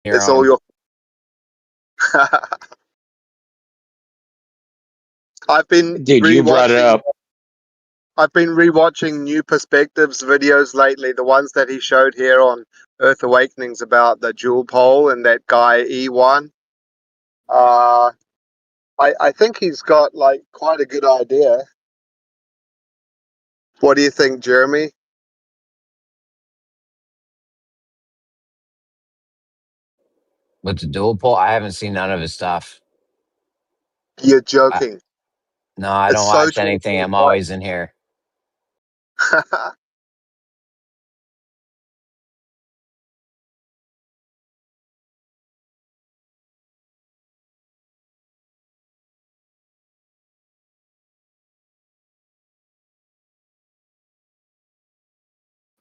your It's own. all your. I've been Dude, you brought it up. I've been rewatching New Perspectives videos lately, the ones that he showed here on Earth Awakenings about the dual pole and that guy E1. I think he's got like quite a good idea. What do you think, Jeremy? With the dual pole, I haven't seen none of his stuff. You're joking. No, I It's don't so watch anything. cool. I'm always in here.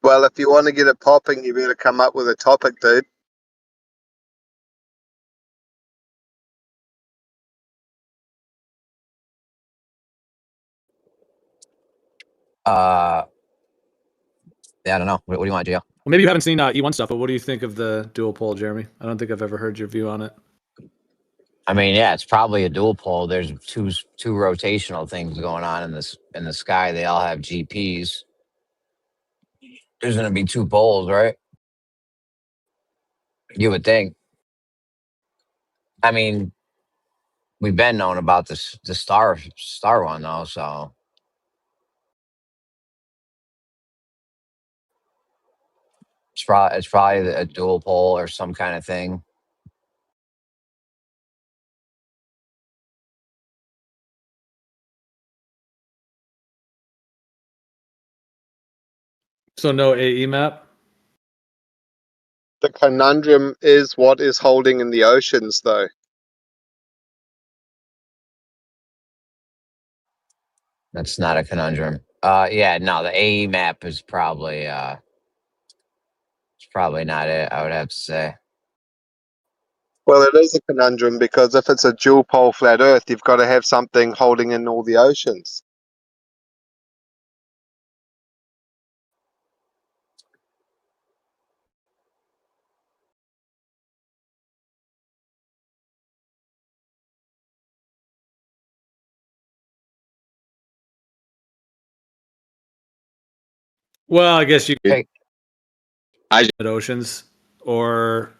Well, if you want to get it popping, you better come up with a topic, dude. Yeah, I don't know. What do you want, Gio? Well, maybe you haven't seen E1 stuff, but what do you think of the dual pole, Jeremy? I don't think I've ever heard your view on it. I mean, yeah, it's probably a dual pole. There's two rotational things going on in the sky. They all have GPS. There's going to be two poles, right? You would think. I mean, we've been known about this the star one though, so it's probably a dual pole or some kind of thing. So no AE map? The conundrum is what is holding in the oceans, though. That's not a conundrum. Yeah, no, the AE map is probably it's probably not it, I would have to say. Well, it is a conundrum because if it's a dual pole flat Earth, you've got to have something holding in all the oceans. Well, I guess you Hey, at oceans or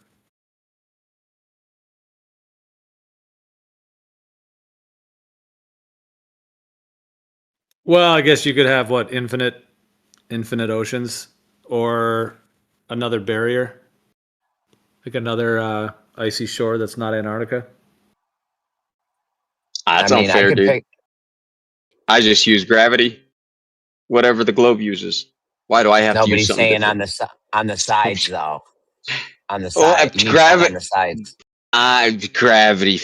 well, I guess you could have what infinite oceans or another barrier, like another icy shore that's not Antarctica. That's I mean, unfair, I could dude. pick. I just use gravity, whatever the globe uses. Why do I have to use Nobody's something saying different? on the sides though. On the Oh, side, you need one on gravity. the sides. Gravity.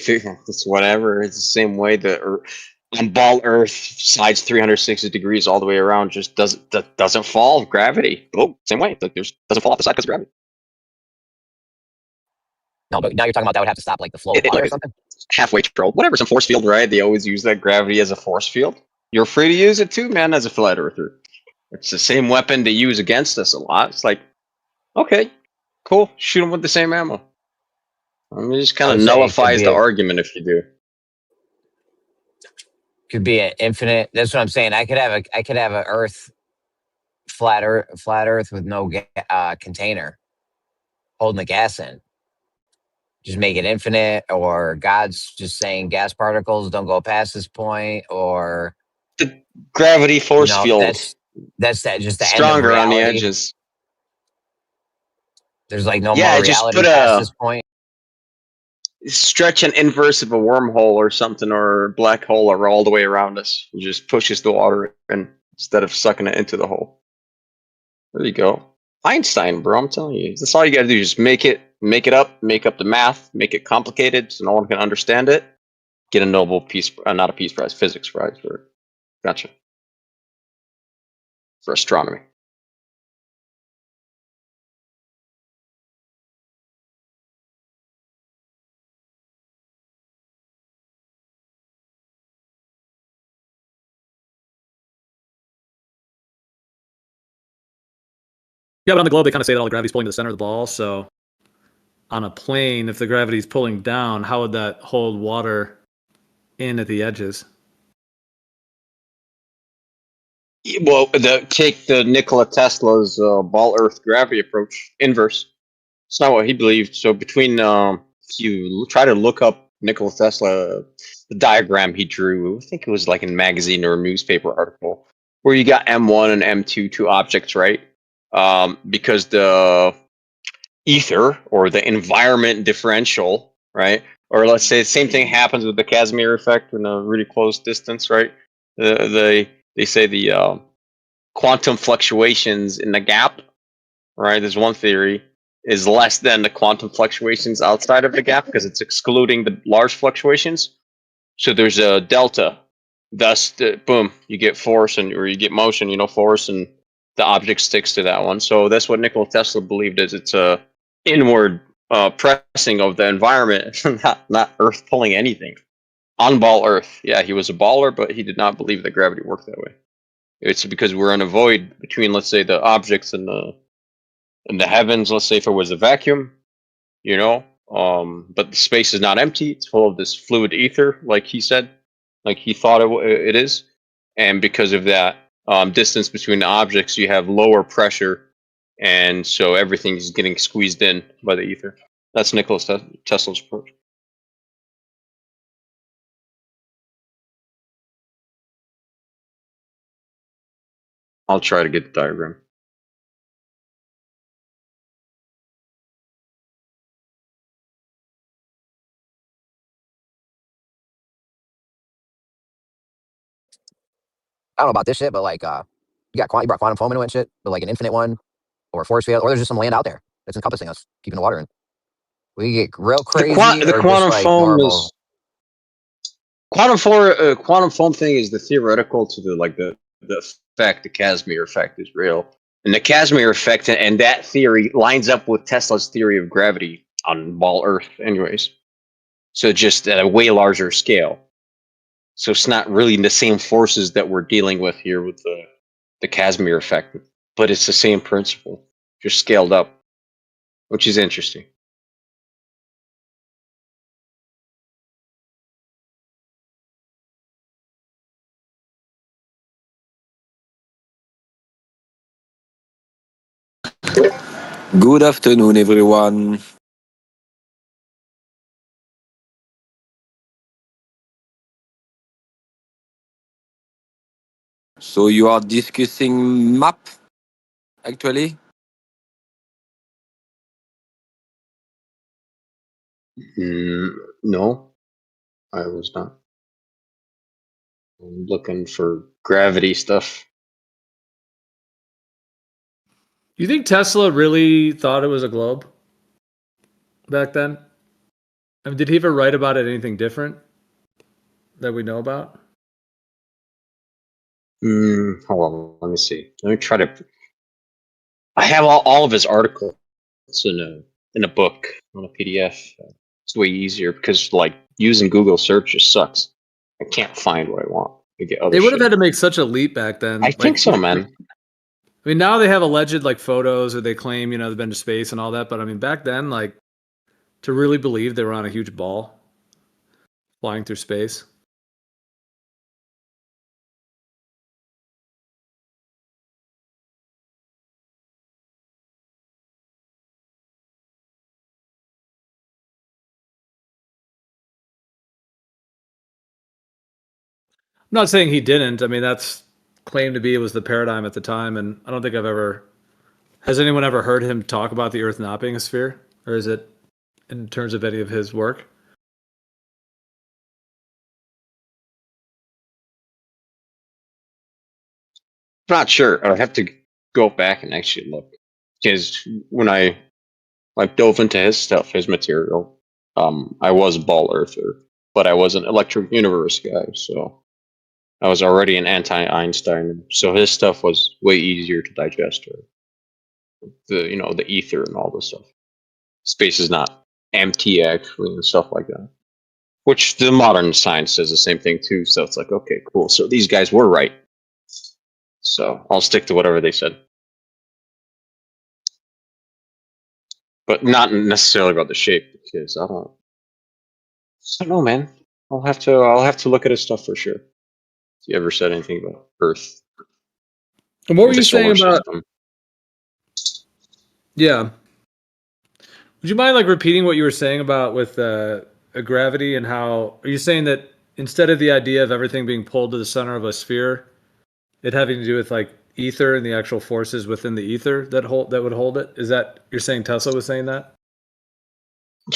It's whatever. It's the same way on ball Earth, sides 360 degrees all the way around, just doesn't fall. Gravity. Oh, same way. Like doesn't fall off the side because of gravity. No, but now you're talking about that would have to stop like the flow of water or something. Halfway trolled. Whatever, some force field, right? They always use that gravity as a force field. You're free to use it too, man, as a flat earther. It's the same weapon they use against us a lot. It's like, okay, cool, shoot them with the same ammo. I mean, it just kind I of would say it nullifies the argument if you do. could be an infinite. That's what I'm saying. I could have a Earth flat Earth with no container holding the gas in. Just make it infinite, or God's just saying gas particles don't go past this point, or The gravity force field that's that just the end of stronger on the reality. edges. There's like no Yeah, more just reality put past this point. stretch an inverse of a wormhole or something, or a black hole, or all the way around us. It just pushes the water in instead of sucking it into the hole. There you go. Einstein, bro. I'm telling you, that's all you gotta do. Just make it up, make up the math, make it complicated so no one can understand it. Get a Nobel Peace, not a Peace Prize, physics prize for it. Gotcha. For astronomy. Yeah, but on the globe they kind of say that all the gravity's pulling to the center of the ball, so on a plane, if the gravity is pulling down, how would that hold water in at the edges? Well, take the Nikola Tesla's ball Earth gravity approach, inverse. It's not what he believed. So if you try to look up Nikola Tesla, the diagram he drew, I think it was like in a magazine or a newspaper article, where you got M1 and M2, two objects, right? Because the ether or the environment differential, right? Or let's say the same thing happens with the Casimir effect in a really close distance, right? They say the quantum fluctuations in the gap, right? There's one theory is less than the quantum fluctuations outside of the gap because it's excluding the large fluctuations. So there's a delta. Thus, boom, you get force or you get motion. Force, and the object sticks to that one. So that's what Nikola Tesla believed is it's a inward pressing of the environment, not Earth pulling anything on ball Earth. Yeah, he was a baller, but he did not believe that gravity worked that way. It's because we're in a void between, let's say, the objects and the heavens. Let's say if it was a vacuum, but the space is not empty. It's full of this fluid ether, like he said, like he thought it is. And because of that distance between the objects, you have lower pressure, and so everything is getting squeezed in by the ether. That's Nikola Tesla's approach. I'll try to get the diagram. I don't know about this shit, but like, you brought quantum foam into it and shit, but like an infinite one, or a force field, or there's just some land out there that's encompassing us, keeping the water in. We get real crazy, The or just quantum like foam normal. quantum foam thing is the theoretical to the effect. The Casimir effect is real, and the Casimir effect and that theory lines up with Tesla's theory of gravity on ball Earth, anyways. So just at a way larger scale. So it's not really the same forces that we're dealing with here with the Casimir effect, but it's the same principle, just scaled up, which is interesting. Good afternoon, everyone. So you are discussing map, actually? No, I was not. I'm looking for gravity stuff. Do you think Tesla really thought it was a globe back then? I mean, did he ever write about it anything different that we know about? Hold on, let me see. Let me try to. I have all of his articles in a book on a PDF. It's way easier because like using Google search just sucks. I can't find what I want. I get other They would have shit. had to make such a leap back then. I think so, man. I mean, now they have alleged like photos, or they claim they've been to space and all that. But I mean, back then, like to really believe they were on a huge ball flying through space. I'm not saying he didn't. I mean, that's claimed to be it was the paradigm at the time, and I don't think has anyone ever heard him talk about the Earth not being a sphere, or is it in terms of any of his work? I'm not sure. I have to go back and actually look because when I dove into his stuff, his material, I was a ball earther, but I was an electric universe guy, so I was already an anti-Einstein. So his stuff was way easier to digest. The ether and all this stuff. Space is not empty actually and stuff like that. Which the modern science says the same thing too. So it's like, okay, cool. So these guys were right. So I'll stick to whatever they said. but not necessarily about the shape because I don't know, man. I'll have to look at his stuff for sure. If you ever said anything about Earth And what or were the you saying solar about? system? Yeah. Would you mind like repeating what you were saying about with gravity and how are you saying that instead of the idea of everything being pulled to the center of a sphere, it having to do with like ether and the actual forces within the ether that would hold it? Is that you're saying Tesla was saying that?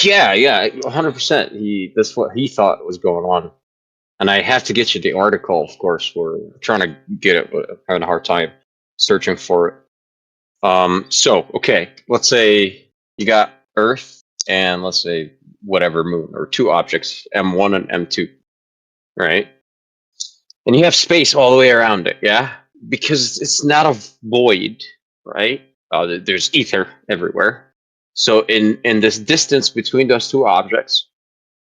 Yeah, 100%. That's what he thought was going on. And I have to get you the article, of course. We're trying to get it, but I'm having a hard time searching for it. So okay, let's say you got Earth and let's say whatever moon or two objects, M1 and M2, right? And you have space all the way around it, yeah? Because it's not a void, right? There's ether everywhere. So in this distance between those two objects,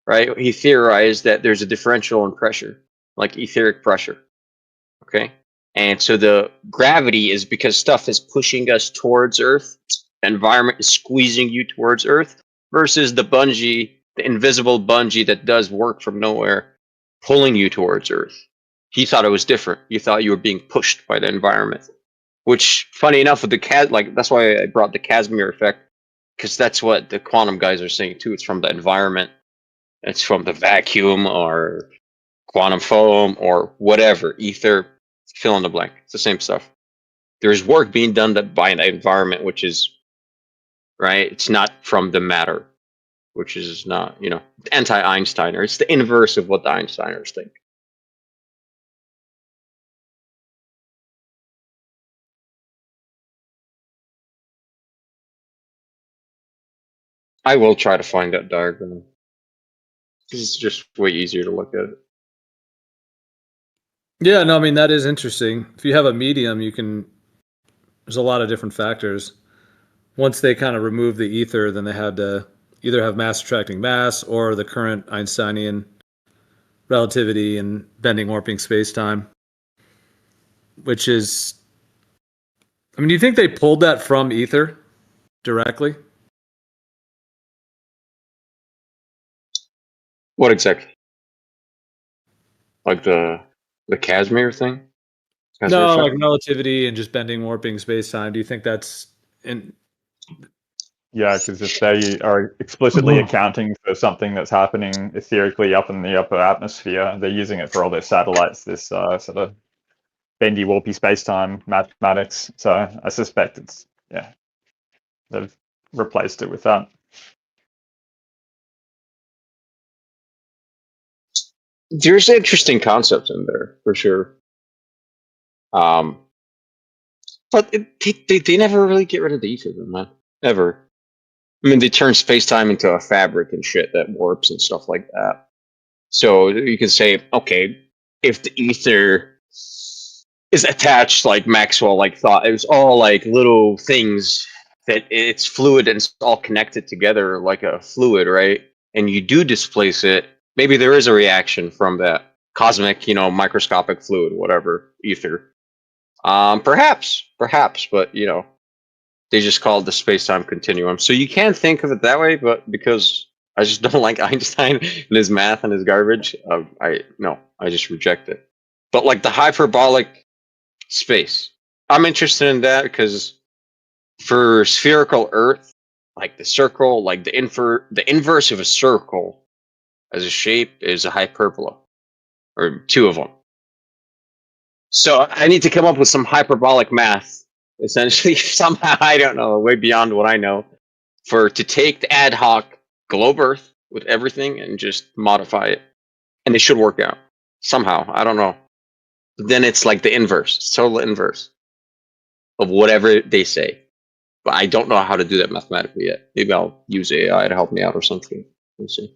right? He theorized that there's a differential in pressure, like etheric pressure. Okay. And so the gravity is because stuff is pushing us towards Earth, the environment is squeezing you towards Earth, versus the bungee, the invisible bungee that does work from nowhere, pulling you towards Earth. He thought it was different. He thought you were being pushed by the environment. Which, funny enough, with the like that's why I brought the Casimir effect, because that's what the quantum guys are saying too. It's from the environment. It's from the vacuum or quantum foam or whatever, ether, fill in the blank. It's the same stuff. There's work being done by the environment, which is right. It's not from the matter, which is not anti-Einsteiner. It's the inverse of what the Einsteiners think. I will try to find that diagram because it's just way easier to look at it. Yeah, no, I mean that is interesting. If you have a medium, you can there's a lot of different factors. Once they kind of remove the ether, then they had to either have mass attracting mass or the current Einsteinian relativity and bending warping space-time, which is I mean, do you think they pulled that from ether directly? What exactly? Like the Casimir thing? Casimir No, like effect? relativity and just bending warping space-time. Do you think that's in Yeah, because if they are explicitly accounting for something that's happening etherically up in the upper atmosphere, they're using it for all their satellites, this sort of bendy warpy space-time mathematics. So I suspect they've replaced it with that. There's interesting concepts in there for sure. But they never really get rid of the ether, though, man. Ever. I mean, they turn space time into a fabric and shit that warps and stuff like that. So you can say, okay, if the ether is attached like Maxwell like thought, it was all like little things that it's fluid and it's all connected together like a fluid, right? And you do displace it, maybe there is a reaction from that cosmic, microscopic fluid, whatever, ether. Perhaps, but they just call it the space-time continuum. So you can think of it that way, but because I just don't like Einstein and his math and his garbage, I just reject it. But like the hyperbolic space, I'm interested in that because for spherical Earth, like the circle, like the inverse of a circle as a shape is a hyperbola, or two of them. So I need to come up with some hyperbolic math, essentially, somehow, I don't know, way beyond what I know, to take the ad hoc globe Earth with everything and just modify it. And it should work out. Somehow. I don't know. But then it's like the inverse, it's total inverse of whatever they say. But I don't know how to do that mathematically yet. Maybe I'll use AI to help me out or something. We'll see.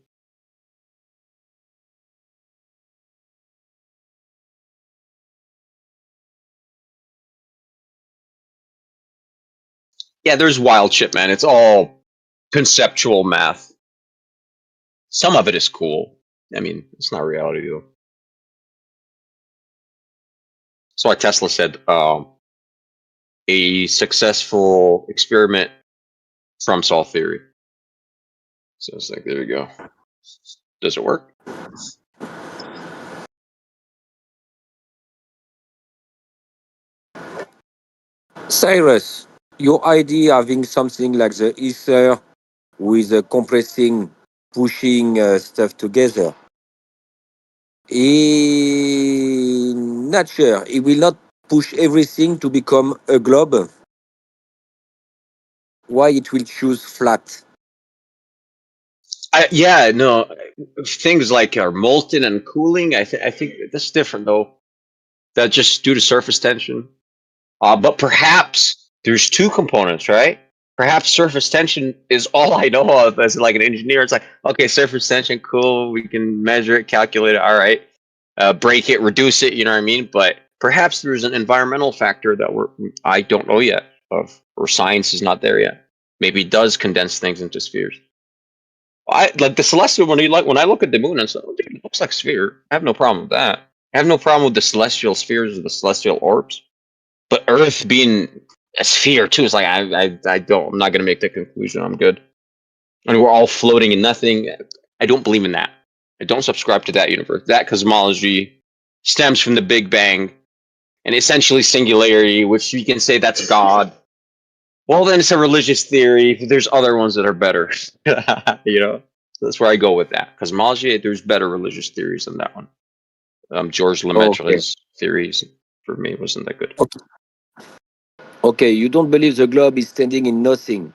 Yeah, there's wild shit, man. It's all conceptual math. Some of it is cool. I mean, it's not reality though. That's why Tesla said a successful experiment from solve theory. So it's like, there we go. Does it work? Cyrus, your idea having something like the ether with compressing, pushing stuff together. In nature, it will not push everything to become a globe. Why it will choose flat? Yeah, no. Things like are molten and cooling. I think that's different though. That's just due to surface tension. But perhaps there's two components, right? Perhaps surface tension is all I know of as like an engineer. It's like, okay, surface tension, cool. We can measure it, calculate it. All right, break it, reduce it. You know what I mean? But perhaps there's an environmental factor that I don't know yet of, or science is not there yet. Maybe it does condense things into spheres. I like the celestial when when I look at the moon and say, oh, dude, it looks like a sphere. I have no problem with that. I have no problem with the celestial spheres or the celestial orbs. But Earth being a sphere too is like I don't, I'm not gonna make the conclusion. I'm good. And we're all floating in nothing. I don't believe in that. I don't subscribe to that universe. That cosmology stems from the Big Bang and essentially singularity, which you can say that's God. Well, then it's a religious theory. There's other ones that are better. You know, so that's where I go with that. Cosmology, there's better religious theories than that one. George Okay. Lemaitre's theories for me wasn't that good. Okay. Okay, you don't believe the globe is standing in nothing,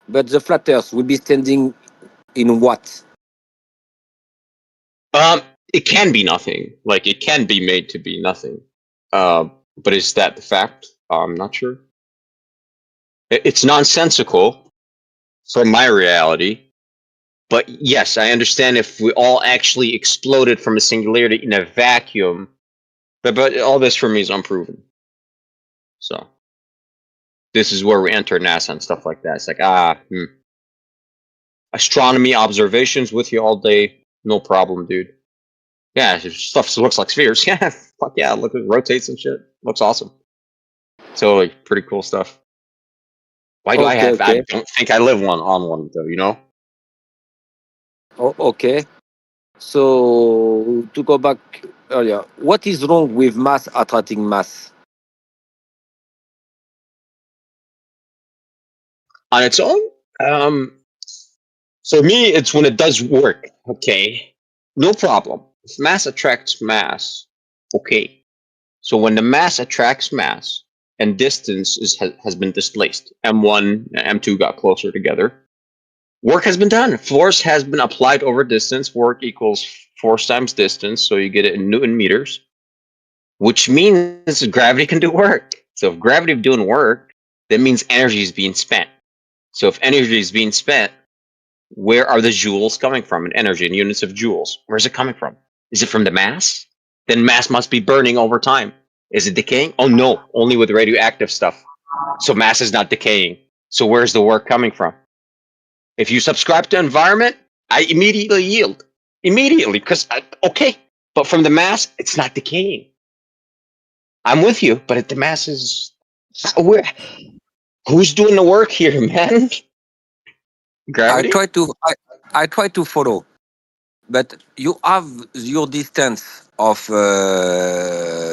but the flat Earth will be standing in what? Um, it can be nothing. Like it can be made to be nothing. But is that the fact? I'm not sure. It's nonsensical from my reality. But yes, I understand if we all actually exploded from a singularity in a vacuum. But all this for me is unproven. So this is where we enter NASA and stuff like that. It's like astronomy observations with you all day, no problem, dude. Yeah, stuff looks like spheres. Yeah, fuck yeah, look, it rotates and shit. Looks awesome. Totally, pretty cool stuff. Why do I Okay, have? I okay. don't think I live on one though. You know. Okay. So to go back earlier, what is wrong with mass attracting mass? On its own, um, so me, it's when it does work. Okay, no problem. If mass attracts mass, okay. So when the mass attracts mass and distance has been displaced, m1, m2 got closer together. Work has been done. Force has been applied over distance. Work equals force times distance, so you get it in Newton meters, which means gravity can do work. So if gravity is doing work, that means energy is being spent. So if energy is being spent, where are the joules coming from in energy in units of joules? Where's it coming from? Is it from the mass? Then mass must be burning over time. Is it decaying? Oh no, only with radioactive stuff. So mass is not decaying. So where's the work coming from? If you subscribe to environment, I immediately yield. Immediately, because, okay, but from the mass, it's not decaying. I'm with you, but if the mass is. Where, who's doing the work here, man? I Gravity? try to I try to follow, but you have your distance of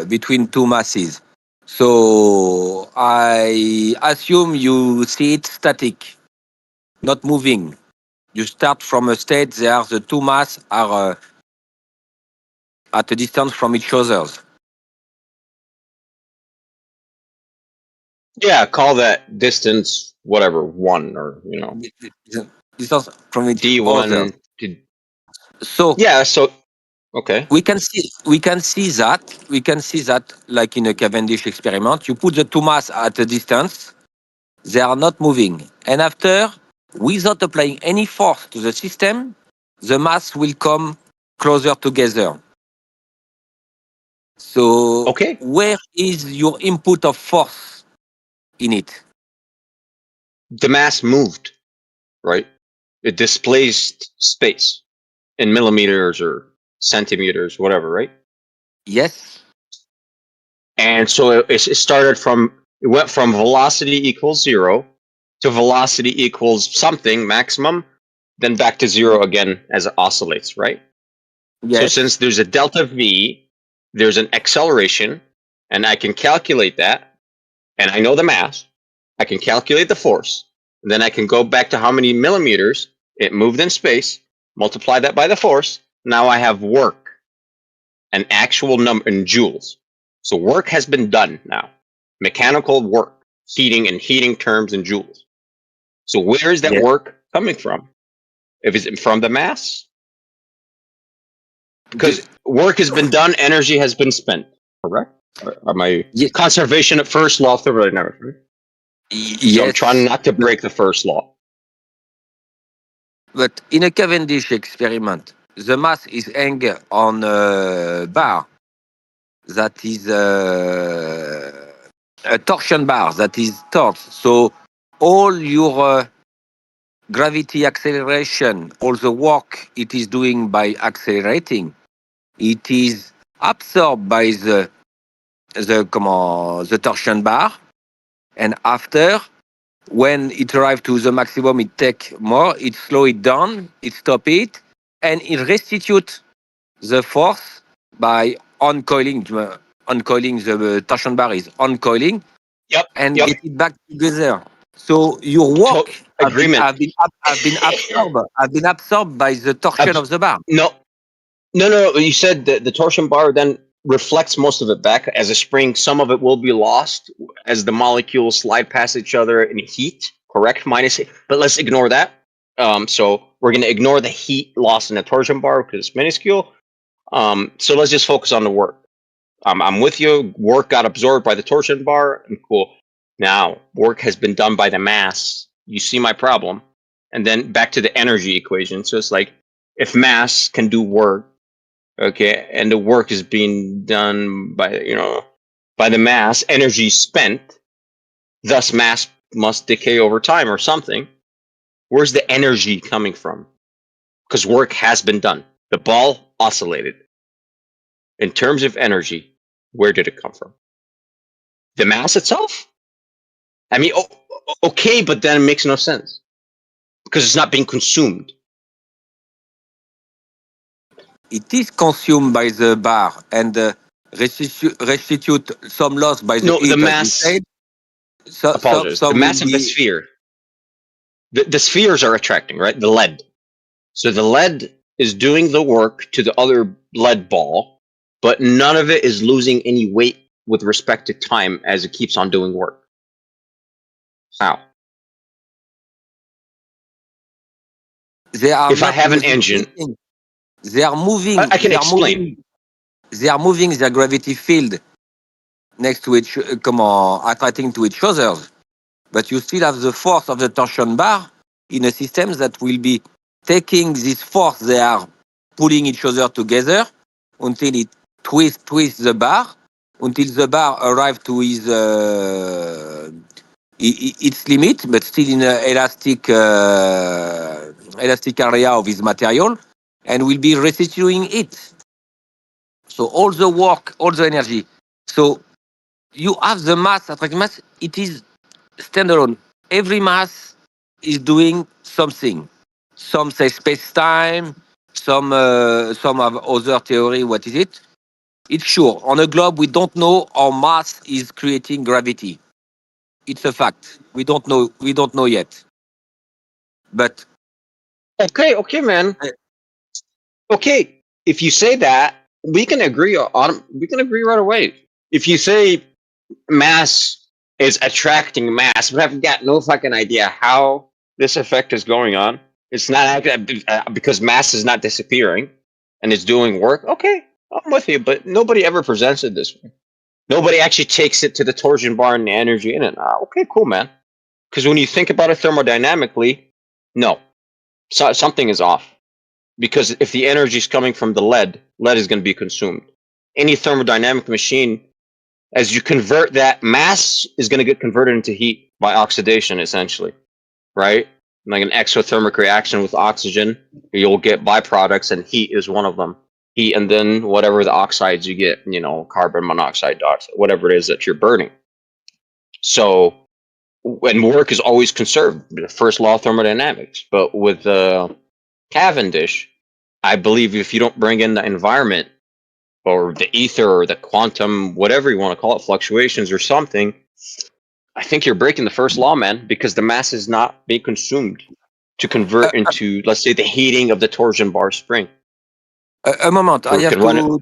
between two masses. So I assume you see it static, not moving. You start from a state there the two mass are at a distance from each other. Yeah, call that distance, whatever, one, or, Distance from each other. D1 to. So Yeah, so, okay. we can see that like in a Cavendish experiment. You put the two mass at a distance, they are not moving. And after, without applying any force to the system, the mass will come closer together. So Okay. where is your input of force in it? The mass moved, right? It displaced space in millimeters or centimeters, whatever, right? Yes? And so it started from, it went from velocity equals 0 to velocity equals something maximum, then back to zero again as it oscillates, right? So Yes. since there's a delta V, there's an acceleration, and I can calculate that, and I know the mass. I can calculate the force. And then I can go back to how many millimeters it moved in space, multiply that by the force. Now I have work, an actual number in joules. So work has been done now. Mechanical work, heating terms in joules. So where is that Yes. work coming from? If it's from the mass? Because work has been done, energy has been spent. Correct? Or am I Ye- conservation at first law of thermodynamics? Right? So I'm trying yes. not to break the first law. But in a Cavendish experiment, the mass is hang on a bar that is a torsion bar that is torqued. So all your gravity acceleration, all the work it is doing by accelerating, it is absorbed by the torsion bar, and after, when it arrives to the maximum, it take more, it slow it down, it stop it, and it restitute the force by uncoiling. Uncoiling the torsion bar is uncoiling Yep. and Yep. get it back together. So your work Agreement. have been absorbed by the torsion of the bar. No. You said that the torsion bar then reflects most of it back as a spring. Some of it will be lost as the molecules slide past each other in heat. Correct? But let's ignore that. So we're going to ignore the heat loss in the torsion bar because it's minuscule. So let's just focus on the work. I'm with you. Work got absorbed by the torsion bar, and cool. Now, work has been done by the mass. You see my problem. And then back to the energy equation. So it's like, if mass can do work, okay, and the work is being done by the mass, energy spent, thus mass must decay over time or something. Where's the energy coming from? Because work has been done. The ball oscillated. In terms of energy, where did it come from? The mass itself? I mean, okay, but then it makes no sense because it's not being consumed. It is consumed by the bar and restitute some loss by the No, the heat, as you mass. said. So Apologize. The some will mass of the be. sphere. The spheres are attracting, right? The lead. So the lead is doing the work to the other lead ball, but none of it is losing any weight with respect to time as it keeps on doing work. How? They are If I not have an losing engine, anything. They are moving. I can explain. They are moving their gravity field next to each, attracting to each other. But you still have the force of the torsion bar in a system that will be taking this force. They are pulling each other together until it twists the bar until the bar arrives to its limit, but still in an elastic area of his material, and will be restituting it. So all the work, all the energy. So you have the mass, attractive mass, it is standalone. Every mass is doing something. Some say space-time, some have other theory, what is it? It's sure. On a globe, we don't know how mass is creating gravity. It's a fact. We don't know yet. But Okay, man. Okay, if you say that, we can agree right away. If you say mass is attracting mass, but I've got no fucking idea how this effect is going on. It's not because mass is not disappearing and it's doing work. Okay, I'm with you, but nobody ever presents it this way. Nobody actually takes it to the torsion bar and the energy in it. Okay, cool, man. Because when you think about it thermodynamically, no, something is off. Because if the energy is coming from the lead is going to be consumed. Any thermodynamic machine, as you convert that, mass is going to get converted into heat by oxidation, essentially, right? Like an exothermic reaction with oxygen, you'll get byproducts, and heat is one of them. Heat, and then whatever the oxides you get, carbon monoxide, dioxide, whatever it is that you're burning. So and work is always conserved. The first law of thermodynamics. But with Cavendish, I believe if you don't bring in the environment or the ether or the quantum, whatever you want to call it, fluctuations or something, I think you're breaking the first law, man, because the mass is not being consumed to convert into, let's say, the heating of the torsion bar spring. A moment. Or I we have could run it.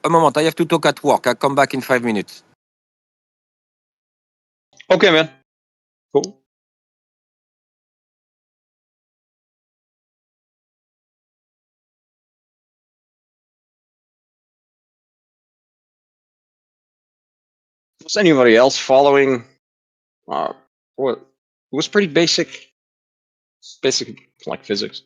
a moment. I have to talk at work. I'll come back in 5 minutes. Okay, man. Cool. Was anybody else following? What it was pretty basic like physics.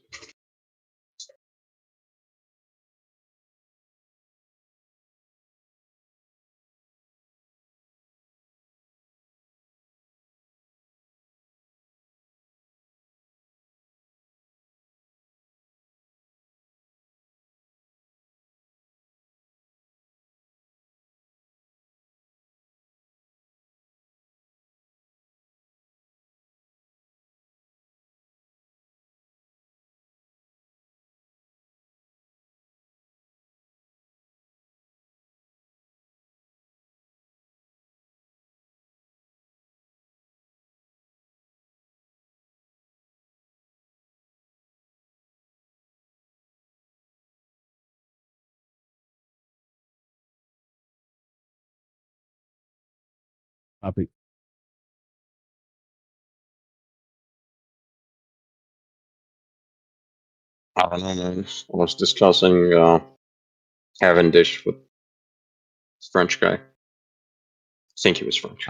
Topic. I don't know, man. I was discussing Cavendish with this French guy. I think he was French.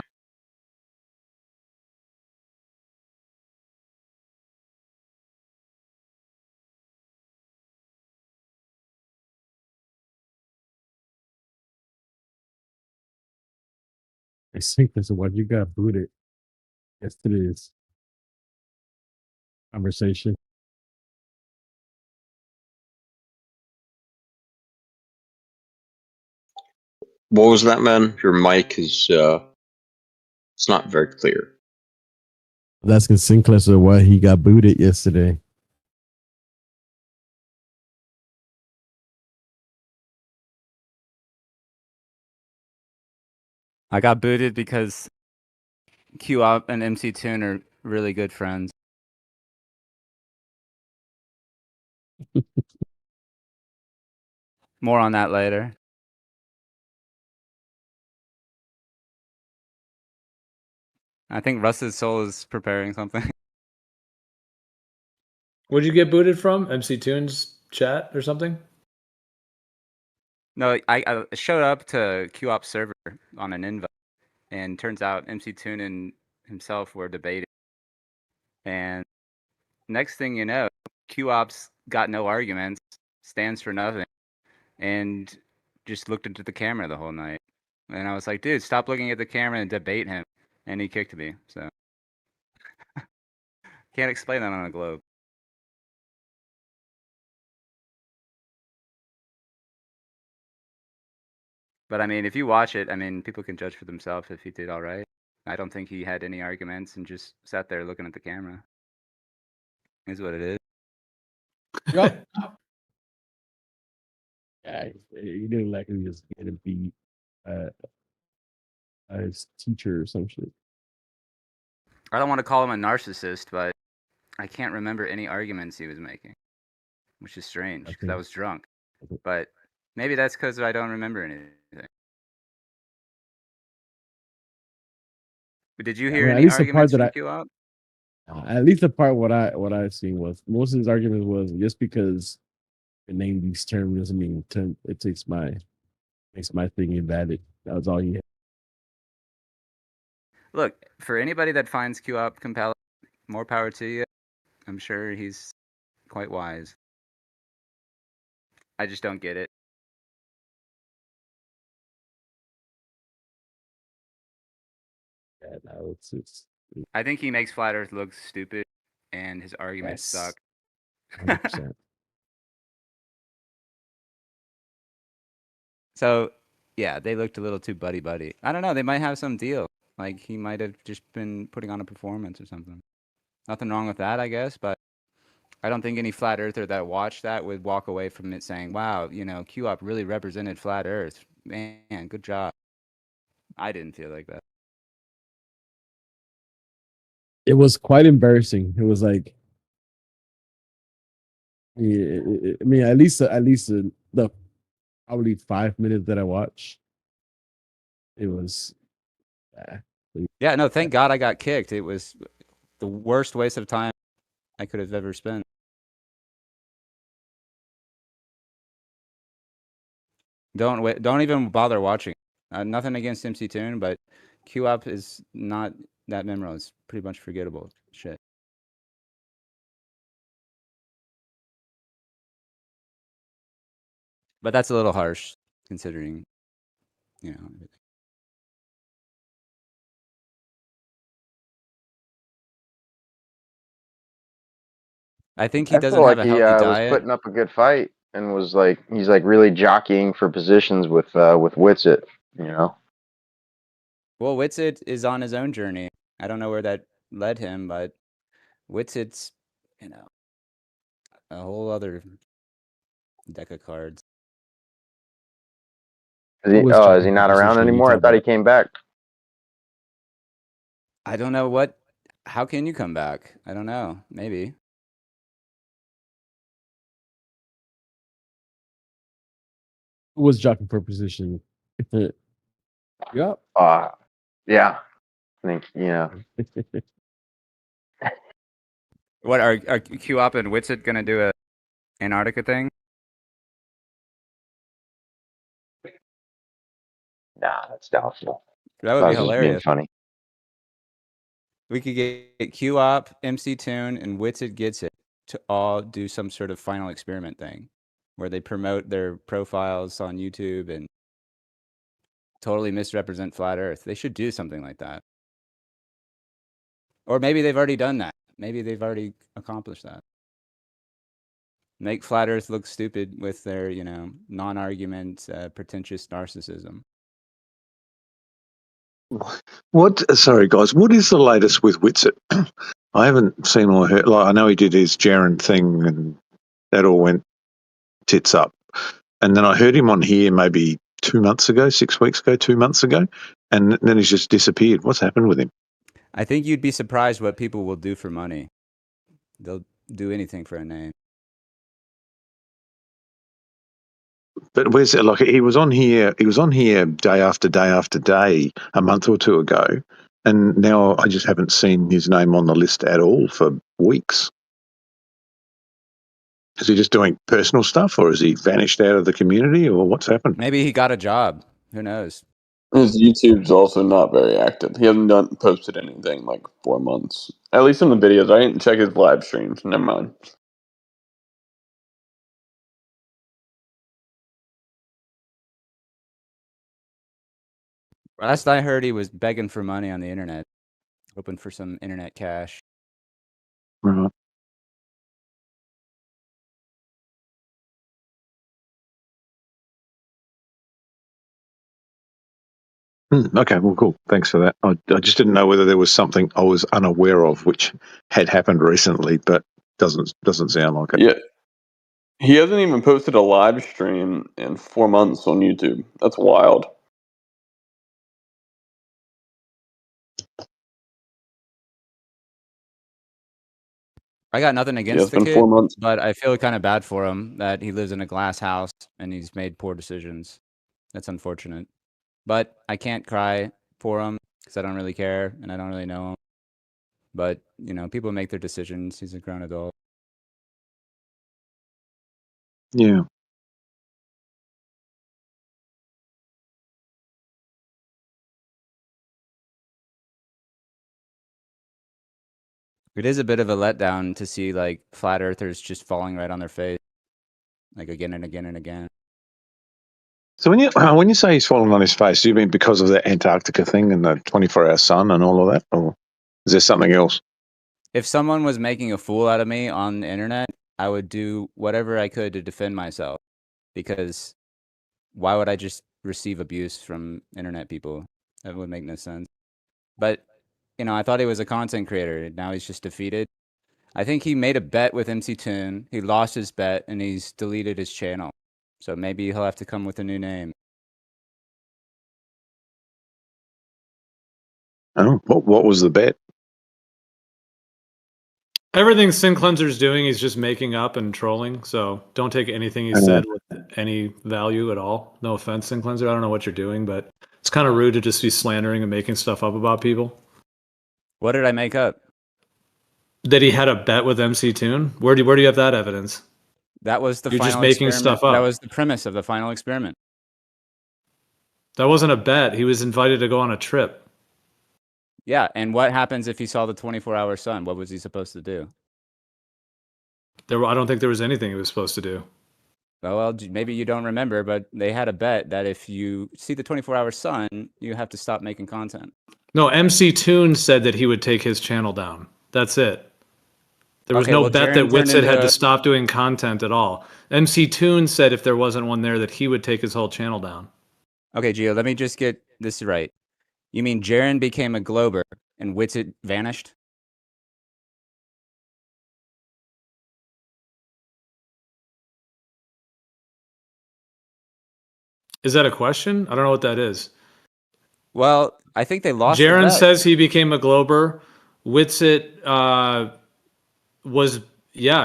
I think this is what you got booted yesterday's conversation. What was that, man? Your mic is it's not very clear. That's asking Sinclair why he got booted yesterday. I got booted because QOP and McToon are really good friends. More on that later. I think Russ's soul is preparing something. Where'd you get booted from? MC Tunes chat or something? No, I showed up to QOP server on an invite, and turns out McToon and himself were debating. And next thing you know, QOP's got no arguments, stands for nothing, and just looked into the camera the whole night. And I was like, dude, stop looking at the camera and debate him. And he kicked me, so. Can't explain that on a globe. But I mean, if you watch it, I mean, people can judge for themselves if he did all right. I don't think he had any arguments and just sat there looking at the camera. Is what it is. Yep. Yeah, he didn't like he was gonna be his teacher or some shit. I don't want to call him a narcissist, but I can't remember any arguments he was making, which is strange because I was drunk. But maybe that's because I don't remember anything. But did you hear at any least the part arguments that from I QOP? at least the part what I've seen was most of his arguments was just because the name these terms doesn't mean it makes my thing invalid. That was all he had. Look, for anybody that finds QOP compelling, more power to you. I'm sure he's quite wise. I just don't get it. Yeah, no, it's I think he makes Flat Earth look stupid, and his arguments suck. 100%. So, yeah, they looked a little too buddy-buddy. I don't know. They might have some deal. Like he might have just been putting on a performance or something. Nothing wrong with that, I guess, but I don't think any flat earther that watched that would walk away from it saying, "Wow, QOP really represented flat Earth. Man, good job." I didn't feel like that. It was quite embarrassing. It was like, yeah, I mean, at least the probably 5 minutes that I watched, it was. Uh, Yeah, no, thank God I got kicked. It was the worst waste of time I could have ever spent. Don't even bother watching. Nothing against McToon, but QOP is not that memorable. It's pretty much forgettable shit. But that's a little harsh considering, you know. I think he I feel doesn't have like a he healthy was diet. putting up a good fight and was like he's like really jockeying for positions with Witsit, you know. Well, Witsit is on his own journey. I don't know where that led him, but Witsit's, a whole other deck of cards. I was Is jockeying he for not around position. You anymore? I talk thought he about came back. I don't know what. How can you come back? I don't know. Maybe. who was jockeying for position. Yep. Yeah. I think What are QOP and Witsit gonna do a Antarctica thing? Nah, that's doubtful. That would I be was just being hilarious. funny. We could get QOP, McToon, and Witsit Gets It to all do some sort of final experiment thing, where they promote their profiles on YouTube and totally misrepresent flat Earth. They should do something like that. Or maybe they've already done that. Maybe they've already accomplished that. Make flat Earth look stupid with their, non-argument, pretentious narcissism. What? Sorry, guys. What is the latest with Witsit? I haven't seen or heard. Like, I know he did his Jaren thing, and that all went tits up. And then I heard him on here maybe 2 months ago, 6 weeks ago, 2 months ago, and then he's just disappeared. What's happened with him? I think you'd be surprised what people will do for money. They'll do anything for a name. But where's it? Like he was on here. He was on here day after day after day a month or two ago, and now I just haven't seen his name on the list at all for weeks. Is he just doing personal stuff, or has he vanished out of the community, or what's happened? Maybe he got a job. Who knows? His YouTube's also not very active. He hasn't posted anything in like 4 months. At least in the videos. I didn't check his live streams. Never mind. Last I heard, he was begging for money on the internet, hoping for some internet cash. Right. Okay, well, cool. Thanks for that. I just didn't know whether there was something I was unaware of which had happened recently, but doesn't sound like it. Yeah. He hasn't even posted a live stream in 4 months on YouTube. That's wild. I got nothing Yeah, against it's the been 4 kid, months. but I feel kind of bad for him that he lives in a glass house and he's made poor decisions. That's unfortunate. But I can't cry for him because I don't really care and I don't really know him. But, people make their decisions. He's a grown adult. Yeah. It is a bit of a letdown to see like flat earthers just falling right on their face, like again and again and again. So when you say he's fallen on his face, do you mean because of the Antarctica thing and the 24-hour sun and all of that, or is there something else? If someone was making a fool out of me on the internet, I would do whatever I could to defend myself, because why would I just receive abuse from internet people? That would make no sense. But I thought he was a content creator. Now he's just defeated. I think he made a bet with McToon. He lost his bet and he's deleted his channel. So maybe he'll have to come with a new name. Oh, what was the bet? Everything Sin Cleanser's doing, he's just making up and trolling. So don't take anything he said with any value at all. No offense, Sin Cleanser. I don't know what you're doing, but it's kind of rude to just be slandering and making stuff up about people. What did I make up? That he had a bet with McToon? Where do you have that evidence? That was the You're final just making experiment. stuff up. That was the premise of the final experiment. That wasn't a bet. He was invited to go on a trip. Yeah, and what happens if he saw the 24-hour sun? What was he supposed to do? I don't think there was anything he was supposed to do. Well, maybe you don't remember, but they had a bet that if you see the 24-hour sun, you have to stop making content. No, McToon said that he would take his channel down. That's it. There was no bet that Witsit had to stop doing content at all. McToon said if there wasn't one there that he would take his whole channel down. Okay, Gio, let me just get this right. You mean Jaren became a Glober and Witsit vanished? Is that a question? I don't know what that is. Well, I think they lost. Jaren says he became a Glober. Witsit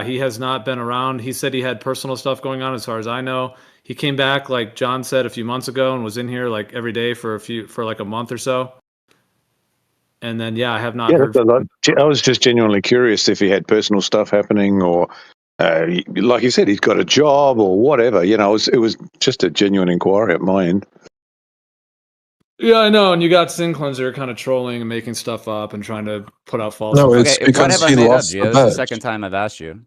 he has not been around. He said he had personal stuff going on as far as I know. He came back, like John said, a few months ago and was in here like every day for like a month or so. And then, I have not heard. I was just genuinely curious if he had personal stuff happening or, like you said, he's got a job or whatever. It was just a genuine inquiry at my end. Yeah, I know. And you got Sin Cleanser kind of trolling and making stuff up and trying to put out false. No, it's because he lost the bet. This is the second time I've asked you.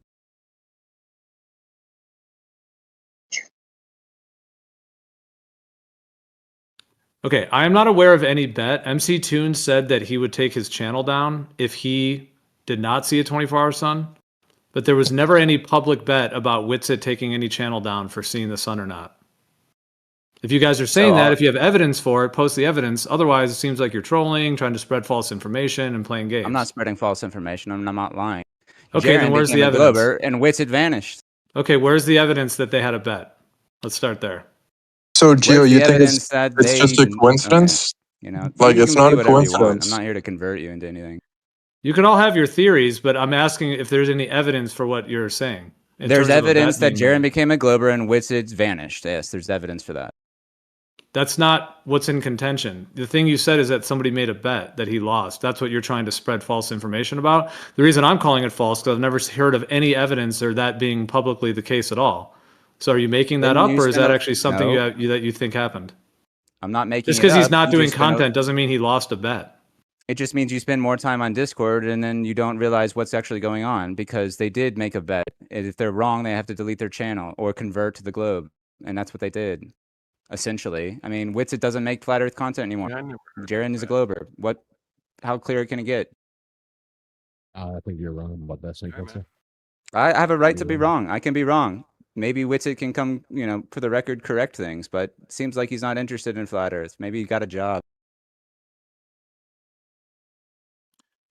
Okay, I am not aware of any bet. McToon said that he would take his channel down if he did not see a 24-hour sun, but there was never any public bet about Witsit taking any channel down for seeing the sun or not. If you guys are saying that, if you have evidence for it, post the evidence. Otherwise, it seems like you're trolling, trying to spread false information, and playing games. I'm not spreading false information. I'm not lying. Okay, then where's the evidence? Glober and Witsit vanished. Okay, where's the evidence that they had a bet? Let's start there. So, Gio, you think it's just a coincidence? Like it's not a coincidence. I'm not here to convert you into anything. You can all have your theories, but I'm asking if there's any evidence for what you're saying. There's evidence that Jaren became a Glober and Witsit's vanished. Yes, there's evidence for that. That's not what's in contention. The thing you said is that somebody made a bet that he lost. That's what you're trying to spread false information about. The reason I'm calling it false because I've never heard of any evidence or that being publicly the case at all. So are you making that up, or is that actually something that you think happened? I'm not making it up. Just because he's not doing content doesn't mean he lost a bet. It just means you spend more time on Discord and then you don't realize what's actually going on because they did make a bet. And if they're wrong, they have to delete their channel or convert to the Globe. And that's what they did, essentially. I mean, Witsit doesn't make Flat Earth content anymore. Jaren is a Glober. How clear can it get? I think you're wrong about that, Sin Cleanser. I have a right to be wrong. I can be wrong. Maybe Witsit can come, for the record, correct things, but it seems like he's not interested in Flat Earth. Maybe he got a job.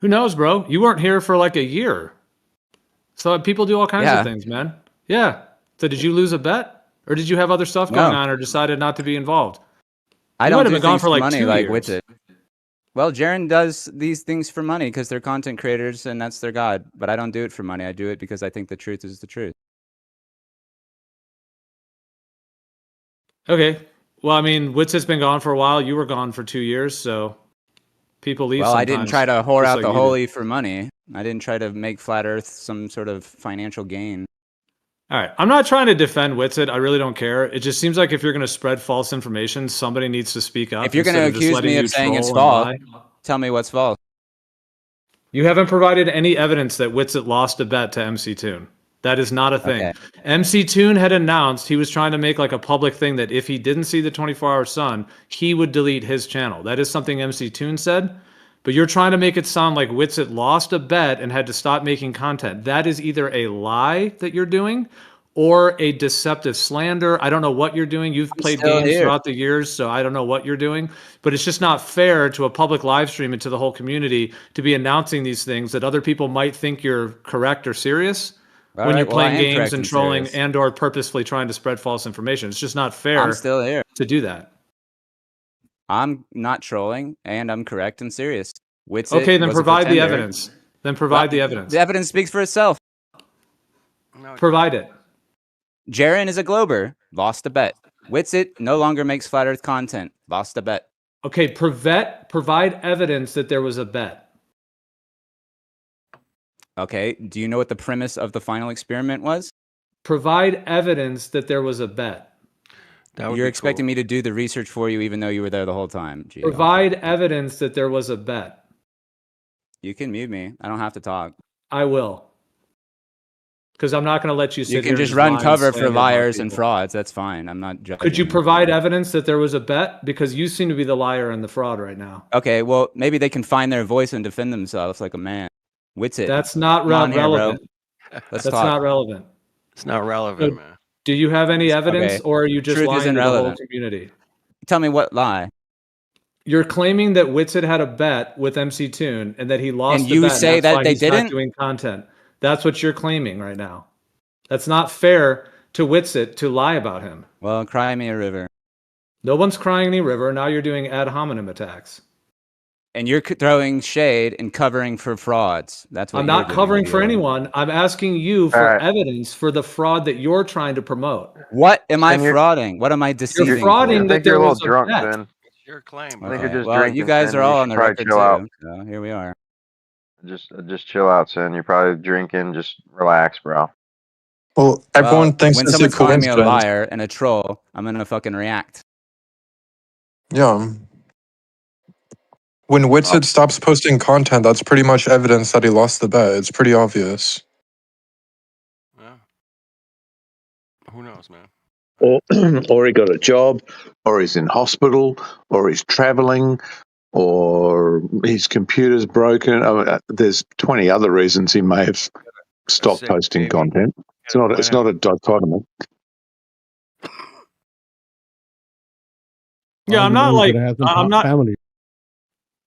Who knows, bro? You weren't here for like a year. So people do all kinds of things, man. Yeah. So did you lose a bet? Or did you have other stuff going on or decided not to be involved? I don't do things for money like Witsit. Well, Jaren does these things for money because they're content creators and that's their god. But I don't do it for money. I do it because I think the truth is the truth. Okay. Well, I mean, Witsit's been gone for a while. You were gone for 2 years, so people leave sometimes. Well, I didn't try to whore out the holy for money. I didn't try to make Flat Earth some sort of financial gain. All right. I'm not trying to defend Witsit. I really don't care. It just seems like if you're going to spread false information, somebody needs to speak up. If you're going to accuse me of saying it's false, tell me what's false. You haven't provided any evidence that Witsit lost a bet to McToon. That is not a thing. Okay. McToon had announced he was trying to make like a public thing that if he didn't see the 24-hour sun, he would delete his channel. That is something McToon said. But you're trying to make it sound like Witsit lost a bet and had to stop making content. That is either a lie that you're doing, or a deceptive slander. I don't know what you're doing. You've played still games here. throughout the years, so I don't know what you're doing. But it's just not fair to a public live stream and to the whole community to be announcing these things that other people might think you're correct or serious All when right, you're well, I playing am games correct and and trolling serious. and or purposefully trying to spread false information. It's just not I'm fair still here. to do that. I'm not trolling, and I'm correct and serious. Witsit Okay, then was a provide the pretender. evidence. Then provide the evidence. The evidence speaks for itself. No, Provide it. Jaren is a Glober. Lost a bet. Witsit no longer makes Flat Earth content. Lost a bet. Okay, provide evidence that there was a bet. Okay, do you know what the premise of the final experiment was? Provide evidence that there was a bet. You're expecting me to do the research for you even though you were there the whole time, Gio. Provide evidence that there was a bet. You can mute me. I don't have to talk. I will. Because I'm not going to let you sit You here can just and run lie cover and for slander liars more and people. frauds. That's fine. I'm not judging. Could you provide evidence that there was a bet? Because you seem to be the liar and the fraud right now. Okay, well, maybe they can find their voice and defend themselves like a man. Witsit. That's not Come on here, bro. relevant. Let's That's talk. not relevant. It's not relevant, man. Do you have any evidence, Okay. or are you just Truth lying isn't to the whole relevant. community? Tell me what lie. You're claiming that Witsit had a bet with McToon and that he lost And the you bet. say That's that why they he's didn't? not doing content. That's what you're claiming right now. That's not fair to Witsit to lie about him. Well, cry me a river. No one's crying any river. Now you're doing ad hominem attacks. And you're throwing shade and covering for frauds. That's what I'm you're not doing, covering for Gio. anyone. I'm asking you for Alright. evidence for the fraud that you're trying to promote. What am I And you're- frauding? What am I deceiving? You're frauding I for? that think you're there a little was a drunk, bet. Sin. It's your claim, I think bro. you're just Well, drinking, you guys Sin. are You all should on the probably record chill too. out. So here we are. Just chill out, Sin. You're probably drinking. Just relax, bro. Well, everyone Well, thinks when it's a someone's calling me a coincidence. liar and a troll, I'm gonna fucking react. Yeah. When Witsit stops posting content, that's pretty much evidence that he lost the bet. It's pretty obvious. Yeah. Who knows, man? Or, or he got a job, or he's in hospital, or he's traveling, or his computer's broken. I mean, there's 20 other reasons he may have stopped sick posting baby. content. It's not a dichotomy. Yeah, I'm You know not he's like, gonna have some I'm not, family.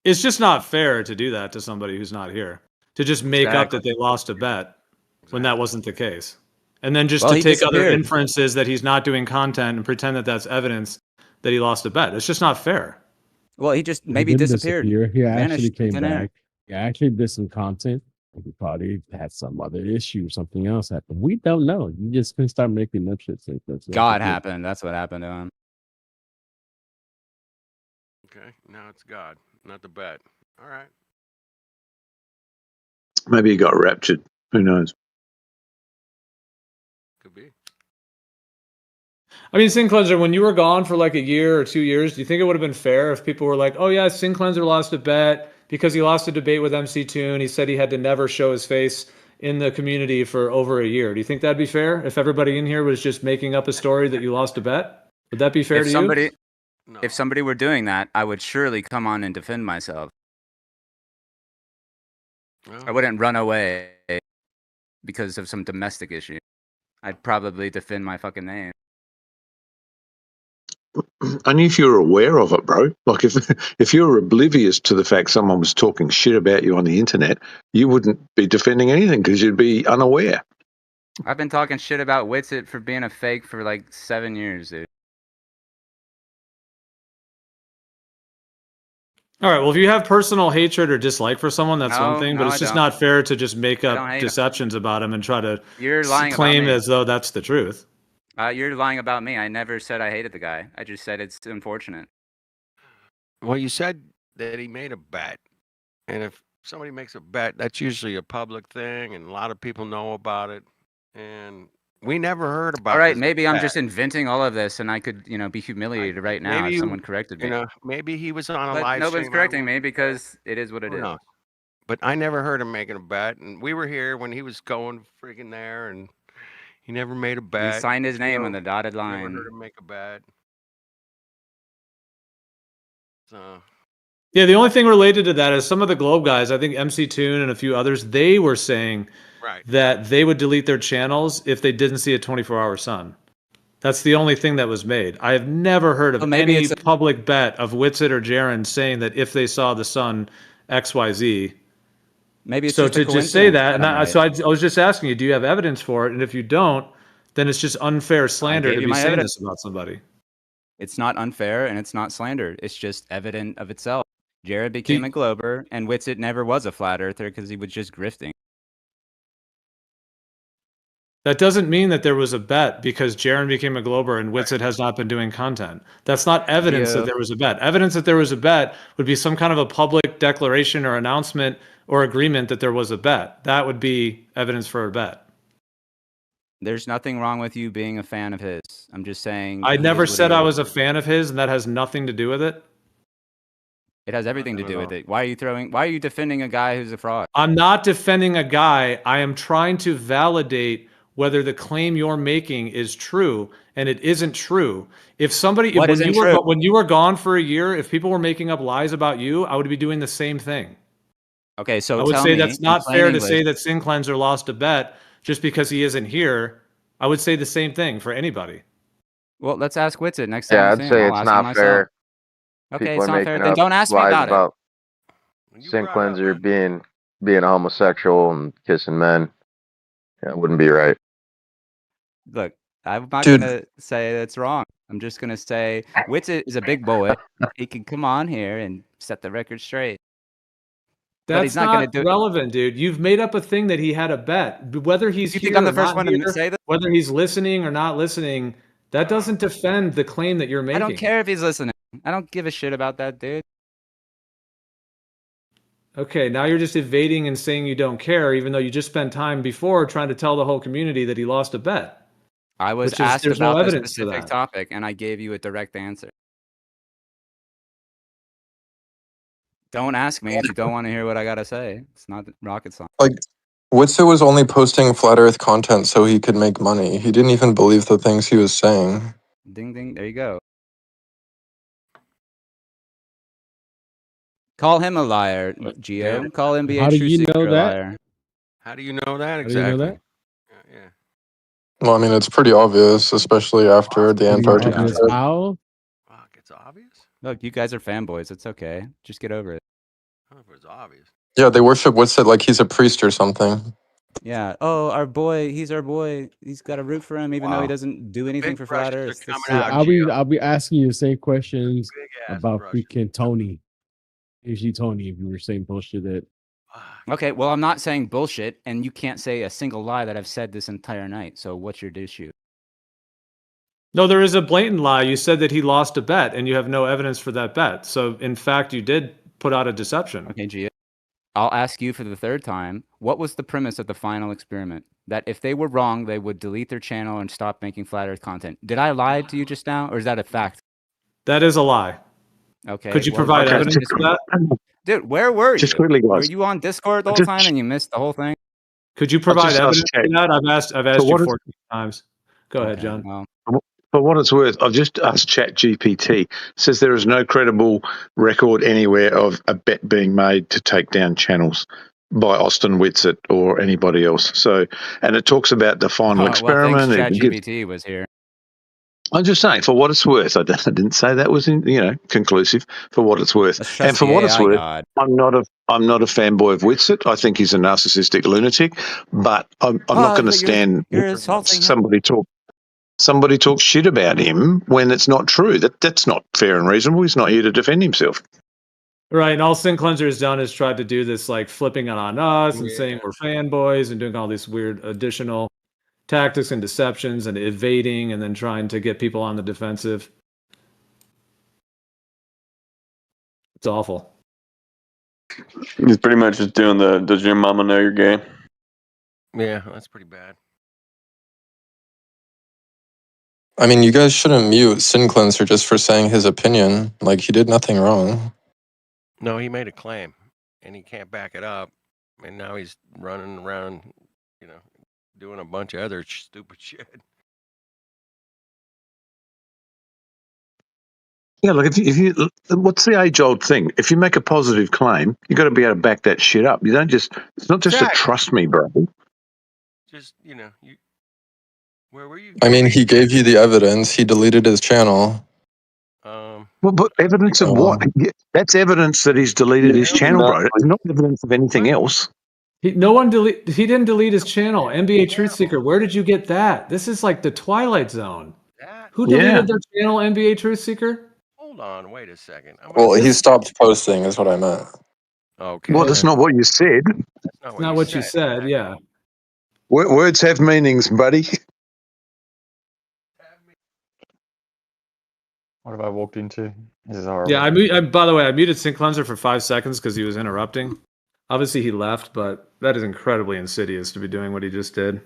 it's just not fair to do that to somebody who's not here. To just make up that they lost a bet when that wasn't the case. And then just Well, to he take other disappeared. inferences that he's not doing content and pretend that that's evidence that he lost a bet. It's just not fair. Well, he just He maybe didn't disappeared. disappear. He Vanished actually came thin air. back. He actually did some content. He probably had some other issue, something else happened. We don't know. You just can start making up shit. Like that's God happened. That's what happened to him. Okay, now it's God, not the bet. All right. Maybe he got raptured. Who knows? Could be. I mean, Sin Cleanser, when you were gone for like a year or 2 years, do you think it would have been fair if people were like, oh yeah, Sin Cleanser lost a bet because he lost a debate with McToon. He said he had to never show his face in the community for over a year. Do you think that'd be fair if everybody in here was just making up a story that you lost a bet? Would that be fair If to somebody, you? No. if somebody were doing that, I would surely come on and defend myself. Well, I wouldn't run away because of some domestic issue. I'd probably defend my fucking name. Only if you're aware of it, bro. Like if you're oblivious to the fact someone was talking shit about you on the internet, you wouldn't be defending anything because you'd be unaware. I've been talking shit about Witsit for being a fake for like 7 years, dude. All right. Well, if you have personal hatred or dislike for someone, that's No, one thing. But no, it's I just don't. not fair to just make don't up hate 'em. deceptions about him and try to You're lying about claim me. as though that's the truth. You're lying about me. I never said I hated the guy. I just said it's unfortunate. well, you said that he made a bet, and if somebody makes a bet, that's usually a public thing, and a lot of people know about it. And we never heard about. All right, this maybe I'm bet. just inventing all of this, and I could, be humiliated right now Maybe if someone corrected me. Maybe he was on a But live nobody's stream. correcting me because it is what it Who is. knows? But I never heard him making a bet, and we were here when he was going freaking there, and he never made a bet. He signed his name So, on the dotted never line. heard him make a bet. So Yeah, the only thing related to that is some of the Globe guys, I think McToon and a few others, they were saying Right. that they would delete their channels if they didn't see a 24-hour sun. That's the only thing that was made. I have never heard of Well, maybe any it's a- public bet of Witsit or Jaren saying that if they saw the sun, XYZ. Maybe it's So just a to just say coincidence that, and I'm right. so I was just asking you, do you have evidence for it? And if you don't, then it's just unfair slander gave to you be my saying evidence. this about somebody. It's not unfair and it's not slander. It's just evident of itself. Jared became a Glober, and Witsit never was a flat earther because he was just grifting. That doesn't mean that there was a bet because Jaren became a Glober and Witsit has not been doing content. That's not evidence that there was a bet. Evidence that there was a bet would be some kind of a public declaration or announcement or agreement that there was a bet. That would be evidence for a bet. There's nothing wrong with you being a fan of his. I'm just saying. I he never is what said he I is. was a fan of his, and that has nothing to do with it. It has everything to do with it. Why are you defending a guy who's a fraud? I'm not defending a guy. I am trying to validate whether the claim you're making is true, and it isn't true. When you were gone for a year, if people were making up lies about you, I would be doing the same thing. Okay, so I would tell say me, that's in not plain fair to English- say that Sin Cleanser lost a bet just because he isn't here. I would say the same thing for anybody. Well, let's ask Witsit next time. Yeah, we I'd see him. say I'll it's ask him not myself. fair. Okay, People it's are not fair. making Then up don't ask me lies about it. about St. Cleanser being a homosexual and kissing men. Yeah, it wouldn't be right. Look, I'm not Dude. gonna say that's wrong. I'm just gonna say Witsit is a big boy. He can come on here and set the record straight. But he's That's not gonna do it. relevant, dude. You've made up a thing that he had a bet. Whether he's You here think I'm or the first not one to here, say that? whether he's listening or not listening, that doesn't defend the claim that you're I making. don't care if he's listening. I don't give a shit about that dude. Okay, now you're just evading and saying you don't care, even though you just spent time before trying to tell the whole community that he lost a bet. I was asked there's no about the evidence for specific that. topic, and I gave you a direct answer. Don't ask me if you don't want to hear what I gotta say. It's not rocket science. Like, Witsit was only posting flat Earth content so he could make money. He didn't even believe the things he was saying. Ding ding. There you go. Call him a liar, Gio. Yeah. Call him be How a do true you seeker know a that? liar. How do you know that How do you know exactly? that? Yeah. Well, I mean, it's pretty obvious, especially after the Pretty Antarctica obvious. trip. How? Fuck, it's obvious. Look, you guys are fanboys. It's okay. Just get over it. I don't know if it's obvious. Yeah, they worship Witsit like he's a priest or something. Yeah. Oh, our boy. He's our boy. He's got to root for him, even though he Wow. doesn't do anything Big for flat brushes are Earth. coming That's- out. I'll be asking you the same questions Big ass about brushes. freaking Tony. Usually Tony, if you were saying bullshit that Okay, well, I'm not saying bullshit, and you can't say a single lie that I've said this entire night. So what's your issue? No, there is a blatant lie. You said that he lost a bet, and you have no evidence for that bet. So, in fact, you did put out a deception. Okay, Gia. I'll ask you for the third time. What was the premise of the final experiment? That if they were wrong, they would delete their channel and stop making flat Earth content. Did I lie to you just now, or is that a fact? That is a lie. Okay. Could you well, provide okay, evidence for that? Dude, where were Just you? quickly, Were guys. you on Discord the whole Just- time and you missed the whole thing? Could you provide just evidence asked for that? I've asked So you what is- 14 times. Go ahead, Okay, John. well, For what it's worth, I've just asked ChatGPT. Says there is no credible record anywhere of a bet being made to take down channels by Austin Witsit or anybody else. So, and it talks about the final well, experiment. thanks It gives- ChatGPT was here. I'm just saying, for what it's worth, I didn't say that was conclusive. For what it's worth, Let's and trust for the what it's AI worth, god. I'm not a fanboy of Witsit. I think he's a narcissistic lunatic, but I'm not Oh, going to but stand you're insulting him. somebody talk shit about him when it's not true. That's not fair and reasonable. He's not here to defend himself. Right, and all Sin Cleanser has done is tried to do this, like flipping it on us and Yeah. saying we're fanboys and doing all these weird additional tactics and deceptions and evading and then trying to get people on the defensive. It's awful. He's pretty much just doing the "Does your mama know you're gay?" Yeah, that's pretty bad. I mean, you guys shouldn't mute Sin Cleanser just for saying his opinion. Like, he did nothing wrong. No, he made a claim, and he can't back it up, and now he's running around, doing a bunch of other stupid shit. Yeah, look, if you what's the age-old thing? If you make a positive claim, you got to be able to back that shit up. You don't just. It's not just a Exactly. trust me, bro. Just you. Where were you? I mean, he gave you the evidence. He deleted his channel. Well, but evidence of what? That's evidence that he's deleted his channel, bro. It's not evidence of anything else. He didn't delete his channel. NBA Truth Seeker. Where did you get that? This is like the Twilight Zone. Who deleted their channel? NBA Truth Seeker. Hold on, wait a second. Well, he stopped posting, is what I meant. Okay. Well, that's not what you said. That's not what you said. Yeah. Words have meanings, buddy. What have I walked into? This is horrible. Yeah, by the way, I muted Sync Cleanser for 5 seconds because he was interrupting. Obviously, he left, but that is incredibly insidious to be doing what he just did.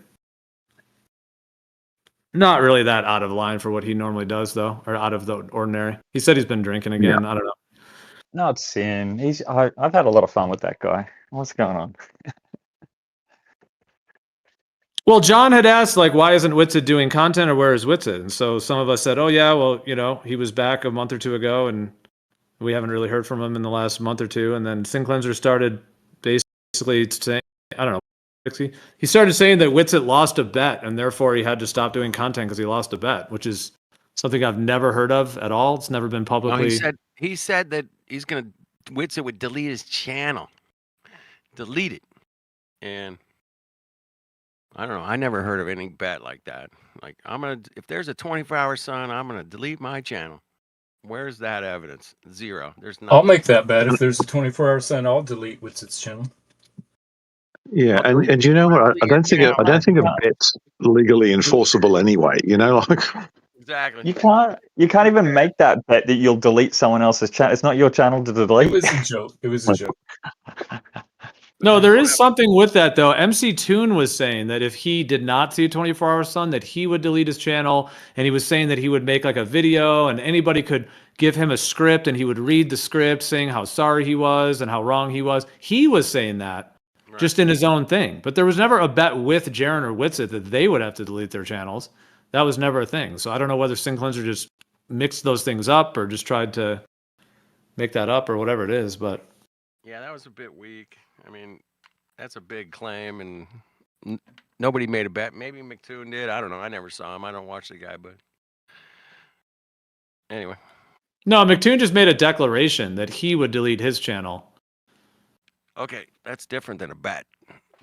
Not really that out of line for what he normally does, though, or out of the ordinary. He said he's been drinking again. Yeah. I don't know. No, it's sin. I've had a lot of fun with that guy. What's going on? Well, John had asked, like, why isn't Witsit doing content, or where is Witsit? And so some of us said, oh, yeah, well, he was back a month or two ago, and we haven't really heard from him in the last month or two. And then Sin Cleanser started basically saying, I don't know, he started saying that Witsit lost a bet, and therefore he had to stop doing content because he lost a bet, which is something I've never heard of at all. It's never been publicly. No, he said that Witsit would delete his channel. Delete it. And I don't know. I never heard of any bet like that. Like, if there's a 24-hour sun, I'm going to delete my channel. Where's that evidence? Zero. There's nothing. I'll make that bet. If there's a 24-hour sun, I'll delete Witsit's channel. Yeah, and you know what? I don't think a bet's legally enforceable anyway. Like exactly. You can't even make that bet that you'll delete someone else's channel. It's not your channel to delete. It was a joke. It was a joke. No, there is something with that, though. McToon was saying that if he did not see a 24-hour sun, that he would delete his channel, and he was saying that he would make like a video, and anybody could give him a script, and he would read the script saying how sorry he was and how wrong he was. He was saying that just in his own thing. But there was never a bet with Jaren or Witsit that they would have to delete their channels. That was never a thing. So I don't know whether Sin Cleanser just mixed those things up or just tried to make that up or whatever it is, but... Yeah, that was a bit weak. I mean, that's a big claim, and nobody made a bet. Maybe McToon did. I don't know. I never saw him. I don't watch the guy, but anyway. No, McToon just made a declaration that he would delete his channel. Okay, that's different than a bet.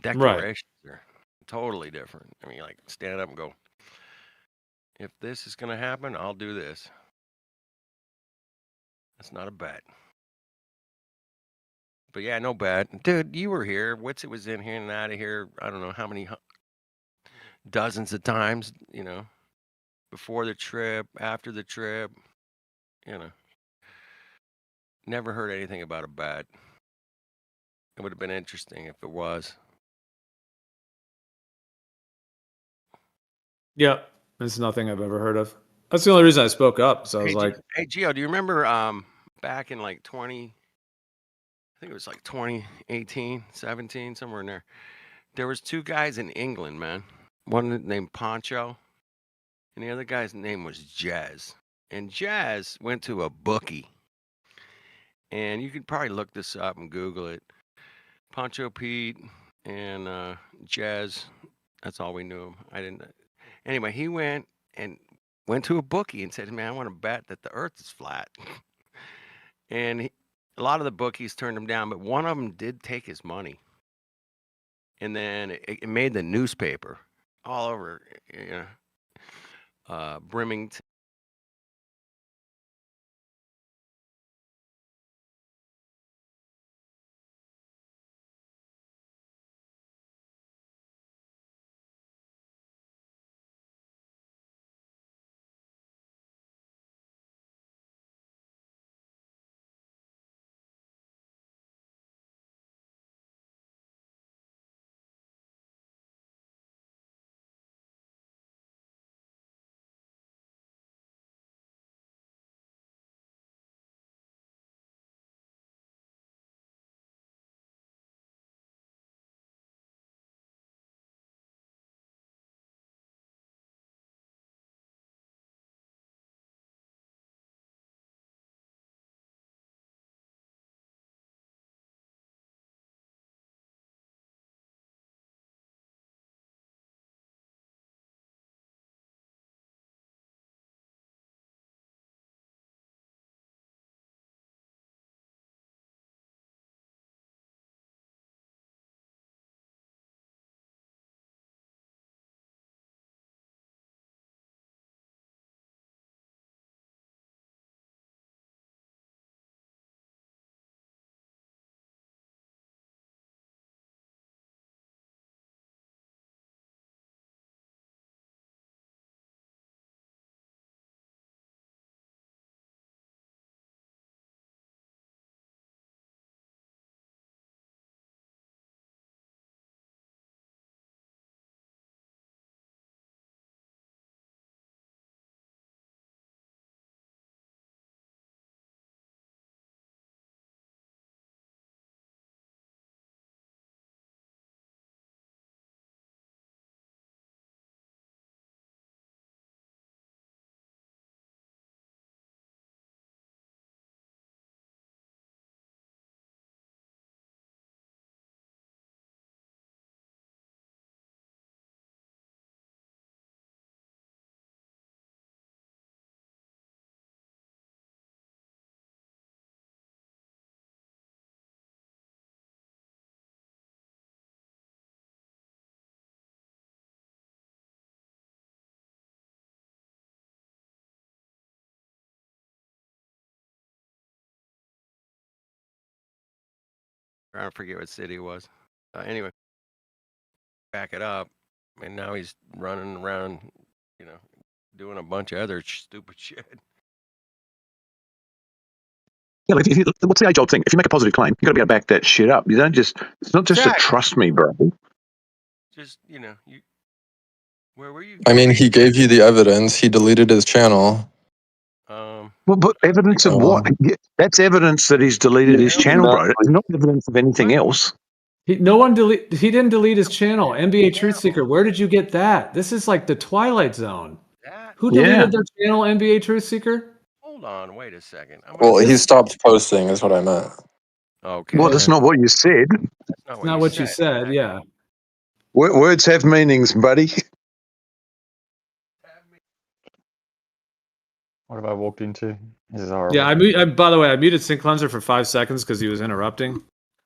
Declarations are totally different. I mean, like, stand up and go, if this is going to happen, I'll do this. That's not a bet. But yeah, no bet. Dude, you were here. Witsit was in here and out of here. I don't know how many dozens of times, before the trip, after the trip, Never heard anything about a bet. It would have been interesting if it was. Yep. It's nothing I've ever heard of. That's the only reason I spoke up. So I was like, hey, Gio, do you remember back in like I think it was like 2018, 17, somewhere in there. There was two guys in England, man. One named Poncho, and the other guy's name was Jazz. And Jazz went to a bookie. And you could probably look this up and Google it. Poncho Pete and Jazz. That's all we knew him. I didn't. Anyway, he went to a bookie and said, "Man, I want to bet that the Earth is flat." And a lot of the bookies turned him down, but one of them did take his money. And then it made the newspaper all over, Brimington. I forget what city it was. Anyway, back it up, and now he's running around, you know, doing a bunch of other stupid shit. Yeah, like what's the age-old thing? If you make a positive claim, you got to be able to back that shit up. You don't just. It's not just Exactly. a trust me, bro. Just you. Where were you? I mean, he gave you the evidence. He deleted his channel. Um. Well, but evidence of what? Yeah, that's evidence that he's deleted his channel, bro. It's not evidence of anything else. He didn't delete his channel. NBA Truth Seeker, where did you get that? This is like the Twilight Zone. Who deleted their channel, NBA Truth Seeker? Hold on, wait a second. Well, he stopped posting, is what I meant. Okay. Well, that's not what you said. That's not what you said. Yeah. Words have meanings, buddy. What have I walked into? This is horrible. Yeah, by the way, I muted Sync Cleanser for 5 seconds because he was interrupting.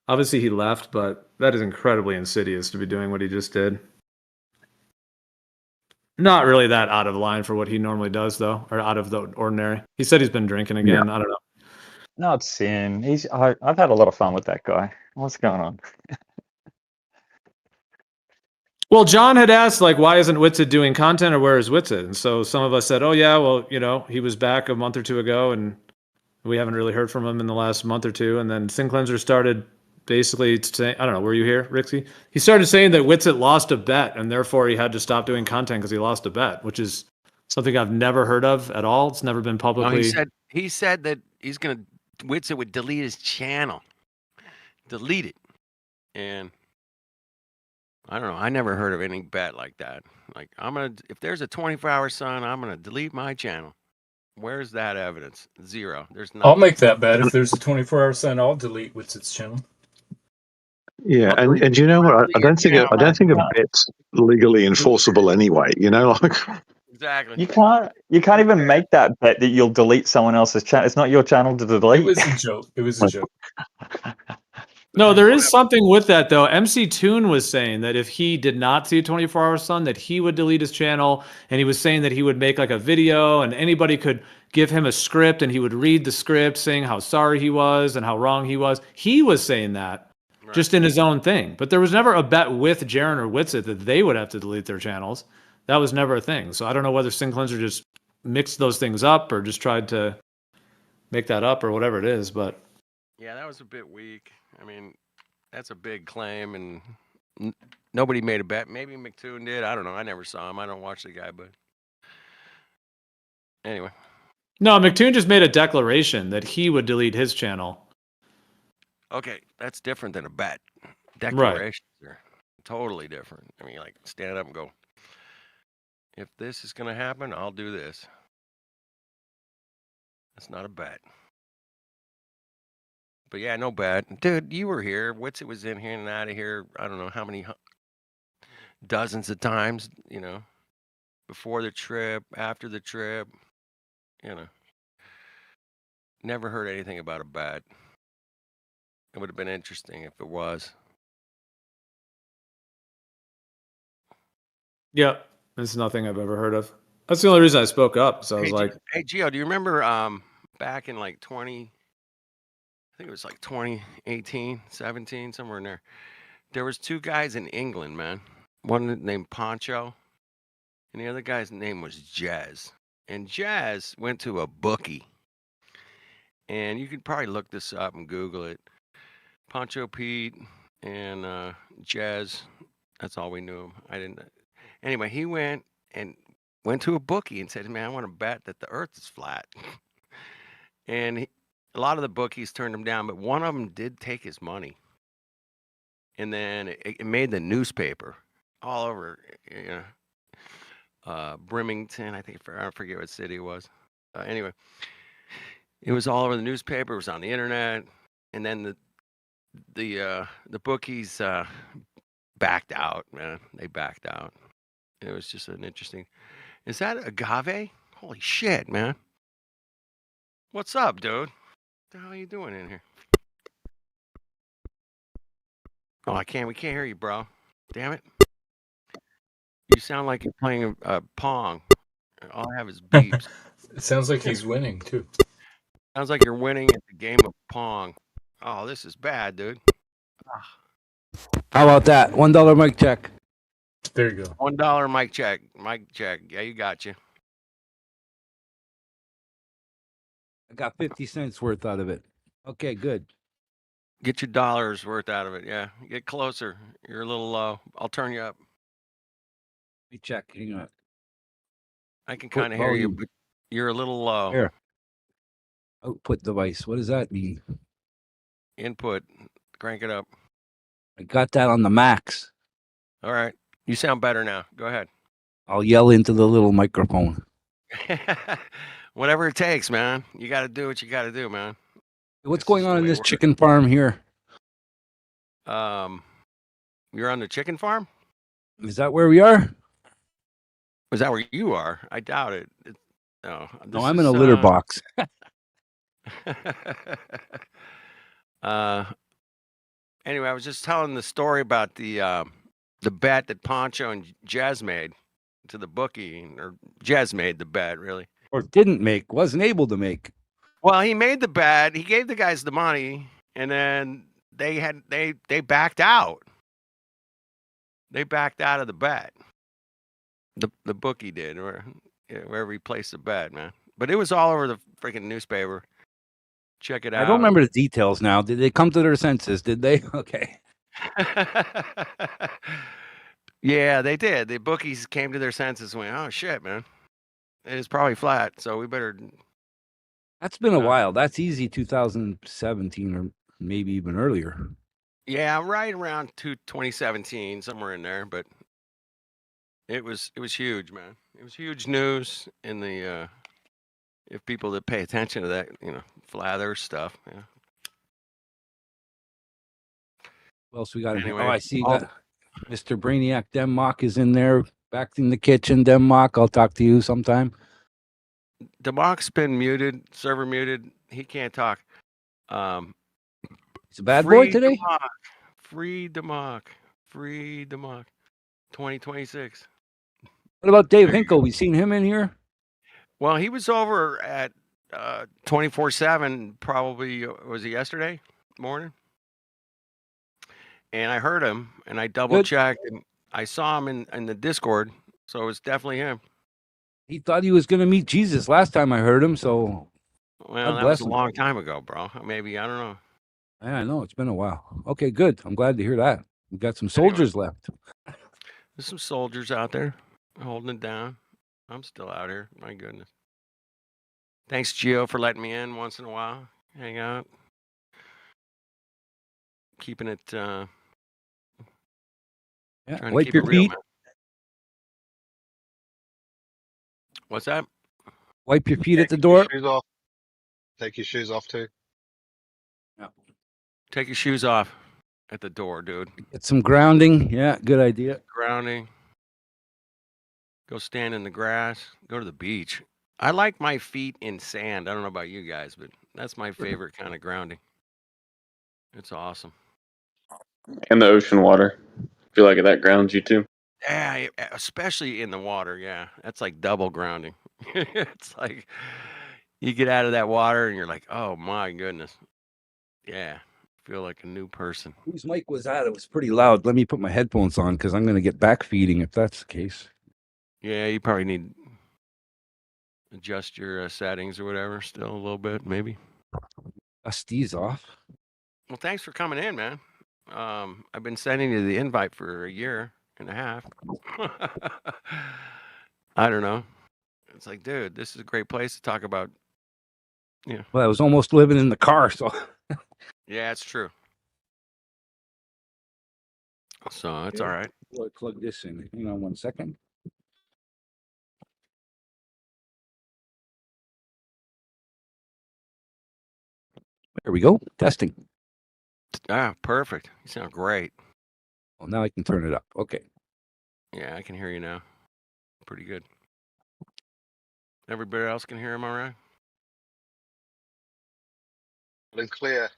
Obviously, he left, but that is incredibly insidious to be doing what he just did. Not really that out of line for what he normally does, though, or out of the ordinary. He said he's been drinking again. Yeah. I don't know. No, it's sin. I've had a lot of fun with that guy. What's going on? Well, John had asked, like, why isn't Witsit doing content, or where is Witsit? And so some of us said, oh, yeah, well, he was back a month or two ago, and we haven't really heard from him in the last month or two. And then Sync Cleanser started basically saying, I don't know, were you here, Rixie? He started saying that Witsit lost a bet, and therefore he had to stop doing content because he lost a bet, which is something I've never heard of at all. It's never been publicly. No, he said that Witsit would delete his channel. Delete it. And I don't know. I never heard of any bet like that. Like, if there's a 24-hour sun, I'm going to delete my channel. Where's that evidence? Zero. There's nothing. I'll make that bet. If there's a 24-hour sun, I'll delete Witsit's channel. Yeah, and you know what? I don't think a bet's legally enforceable anyway. Like exactly. You can't even make that bet that you'll delete someone else's channel. It's not your channel to delete. It was a joke. It was a joke. No, there is something with that, though. McToon was saying that if he did not see a 24-hour sun, that he would delete his channel, and he was saying that he would make like a video, and anybody could give him a script, and he would read the script saying how sorry he was and how wrong he was. He was saying that just in his own thing. But there was never a bet with Jaren or Witsit that they would have to delete their channels. That was never a thing. So I don't know whether Sync Cleanser just mixed those things up or just tried to make that up or whatever it is, but... Yeah, that was a bit weak. I mean, that's a big claim, and nobody made a bet. Maybe McToon did. I don't know. I never saw him. I don't watch the guy, but anyway. No, McToon just made a declaration that he would delete his channel. Okay, that's different than a bet. Declarations are totally different. I mean, like, stand up and go, if this is going to happen, I'll do this. That's not a bet. But yeah, no bet. Dude, you were here. Witsit was in here and out of here. I don't know how many dozens of times, before the trip, after the trip, Never heard anything about a bet. It would have been interesting if it was. Yeah, it's nothing I've ever heard of. That's the only reason I spoke up. So I was like, Hey, Gio, do you remember back in like 2018, 17, somewhere in there, there was two guys in England, man. One named Poncho, and the other guy's name was Jazz. And Jazz went to a bookie. And you could probably look this up and Google it. Poncho Pete and Jazz, that's all we knew him. I didn't. Anyway, he went to a bookie and said, man, I want to bet that the earth is flat. And a lot of the bookies turned him down, but one of them did take his money. And then it made the newspaper all over, Brimington, I forget what city it was. Anyway, it was all over the newspaper. It was on the internet. And then the bookies backed out, man. They backed out. It was just an interesting. Is that Agave? Holy shit, man. What's up, dude? What the hell are you doing in here? Oh, we can't hear you, bro. Damn it. You sound like you're playing Pong. All I have is beeps. It sounds like he's winning, too. Sounds like you're winning at the game of Pong. Oh, this is bad, dude. How about that? $1 mic check. There you go. $1 mic check. Mic check. Yeah, you got you. I got 50 cents worth out of it. Okay, good. Get your dollars worth out of it. Yeah. Get closer. You're a little low. I'll turn you up. Let me check. Hang on. I can kind of hear you, but you're a little low. Here. Output device. What does that mean? Input. Crank it up. I got that on the max. All right. You sound better now. Go ahead. I'll yell into the little microphone. Whatever it takes, man. You got to do what you got to do, man. What's going on in this chicken farm here? You're on the chicken farm? Is that where we are? Is that where you are? I doubt it. No, I'm in a litter box. Anyway, I was just telling the story about the bet that Poncho and Jez made to the bookie, or Jez made the bet, really. Or didn't make, wasn't able to make. Well, he made the bet. He gave the guys the money, and then they backed out. They backed out of the bet. The bookie did, or wherever he placed the bet, man. But it was all over the freaking newspaper. Check it out. I don't remember the details now. Did they come to their senses? Did they? Okay. Yeah, they did. The bookies came to their senses and went, "Oh shit, man, it's probably flat, so we better." That's been a while. That's easy 2017 or maybe even earlier. Yeah, right around 2017, somewhere in there. But it was huge, man. It was huge news in the if people that pay attention to that, flat Earth stuff. Yeah. What else we got? Anyway, I see that Mr. Brainiac Denmark is in there, back in the kitchen. Denmark, I'll talk to you sometime. Democ's been muted, server muted. He can't talk. He's a bad boy today. Free Democ. 2026. What about Dave Hinkle? We seen him in here? Well, he was over at 24/7. Probably was it yesterday morning? And I heard him, and I double checked, and I saw him in the Discord. So it was definitely him. He thought he was going to meet Jesus last time I heard him. So, well, that was a long time ago, bro. Maybe, I don't know. Yeah, I know it's been a while. Okay, good. I'm glad to hear that. We got some soldiers left. There's some soldiers out there holding it down. I'm still out here. My goodness. Thanks, Gio, for letting me in once in a while. Hang out. Keeping it. Wipe your feet. What's that? Wipe your feet at the door. Shoes off. Take your shoes off too. Yeah. Take your shoes off at the door, dude. Get some grounding. Yeah, good idea. Grounding. Go stand in the grass. Go to the beach. I like my feet in sand. I don't know about you guys, but that's my favorite kind of grounding. It's awesome. And the ocean water. I feel like that grounds you too. Yeah, especially in the water. Yeah, that's like double grounding. It's like you get out of that water and you're like, oh my goodness. Yeah, feel like a new person. Whose mic was that? It was pretty loud. Let me put my headphones on because I'm going to get back feeding if that's the case. Yeah, you probably need to adjust your settings or whatever still a little bit, maybe. Dust these off. Well, thanks for coming in, man. I've been sending you the invite for a year and a half. I don't know. It's like, dude, this is a great place to talk about. Yeah. Well, I was almost living in the car, so. Yeah, it's true. So it's all right. I'll plug this in. Hang on 1 second. There we go. Testing. Ah, perfect. You sound great. Well, now I can turn it up. Okay. Yeah, I can hear you now. Pretty good. Everybody else can hear him all right? And clear.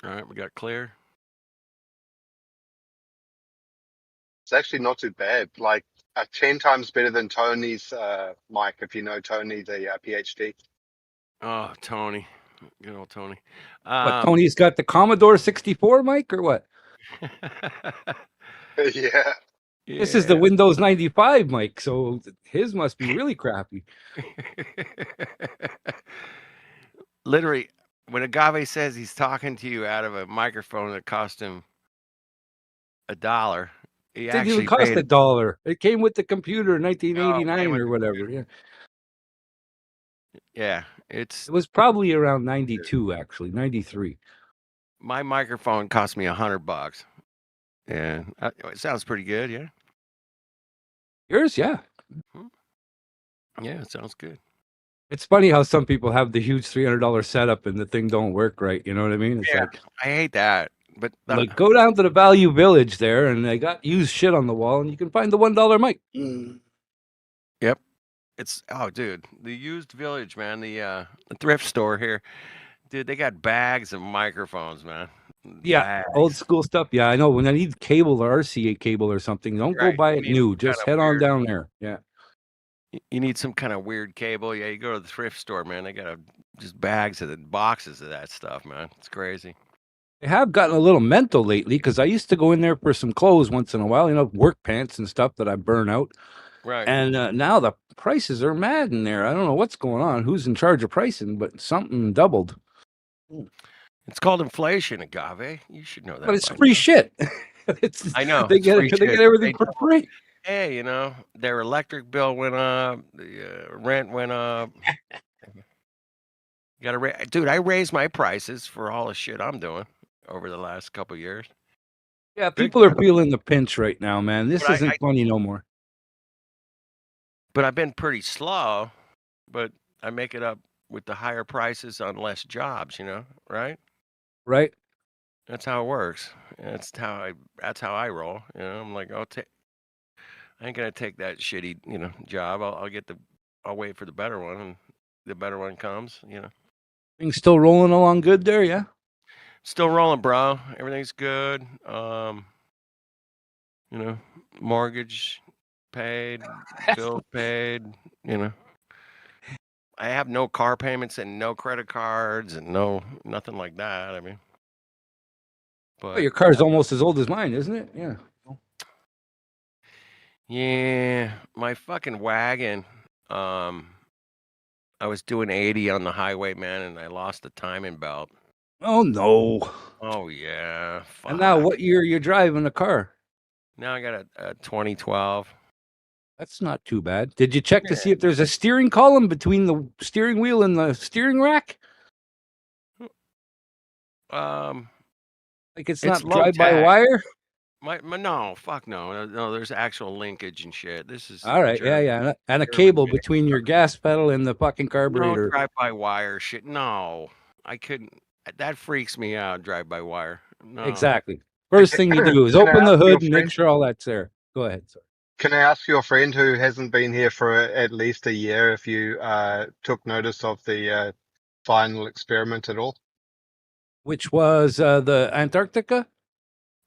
All right, we got clear. It's actually not too bad. Like 10 times better than Tony's mic, if you know Tony, the PhD. Oh, Tony. Good old Tony. But Tony's got the Commodore 64 mic or what? Yeah. This is the Yeah. Windows 95 mic, so his must be really crappy. Literally, when Agave says he's talking to you out of a microphone that cost him $1, he It didn't even actually cost paid. $1. It came with the computer in Oh, came 1989 with or the whatever. Yeah, Yeah, it's it was probably around 92, actually 93. my microphone cost me $100, and it sounds pretty good. Yeah. Yours, yeah. Yeah, it sounds good. It's funny how some people have the huge $300 setup and the thing don't work right. You know what I mean? It's Yeah, like I hate that. But go down to the Value Village there, and they got used shit on the wall, and you can find the $1 mic. Yep. It's dude, the used village, man, the thrift store here. Dude, they got bags of microphones, man. Yeah, Bags. old school stuff. Yeah, I know. When I need cable or RCA cable or something, don't go Right. buy You it need new. some Just kinda head on weird down there. Yeah. you need some kind of weird cable. Yeah, you go to the thrift store, man. They got just bags of the boxes of that stuff, man. It's crazy. I have gotten a little mental lately because I used to go in there for some clothes once in a while, work pants and stuff that I burn out. Right. And now the prices are mad in there. I don't know what's going on, who's in charge of pricing, but something doubled. It's called inflation, Agave. You should know that But it's by free now. shit. I know, They it's free get shit. everything They for doubled. free. Hey, their electric bill went up, the rent went up. You gotta dude, I raised my prices for all the shit I'm doing over the last couple years. Yeah, Big people are time. feeling the pinch right now, man. This But isn't funny no more. but I've been pretty slow, but I make it up with the higher prices on less jobs, right? Right? That's how it works. That's how I roll. I'm like, I ain't gonna take that shitty, job. I'll wait for the better one, and the better one comes. Things still rolling along good there, yeah? Still rolling, bro. Everything's good. Mortgage paid, bills paid, you know. I have no car payments and no credit cards and nothing like that. I mean, Oh, but your car's almost as old as mine, isn't it? Yeah. yeah, my fucking wagon. I was doing 80 on the highway, man, and I lost the timing belt. Oh no. Oh yeah, And now fuck. what year you're driving a car? Now I got a 2012. That's not too bad. Did you check to see if there's a steering column between the steering wheel and the steering rack? Like it's not low drive by tech. wire? No, fuck no, no. There's actual linkage and shit. This is All right, German. yeah. And a German cable shit. between your gas pedal and the fucking No carburetor. drive-by-wire shit. No, I couldn't. That freaks me out. Drive-by-wire. No. Exactly. First thing you do is Can I open the ask your hood and make friend? sure all that's there. Go ahead, sir. Can I ask your friend who hasn't been here for at least a year if you took notice of the final experiment at all? Which was the Antarctica?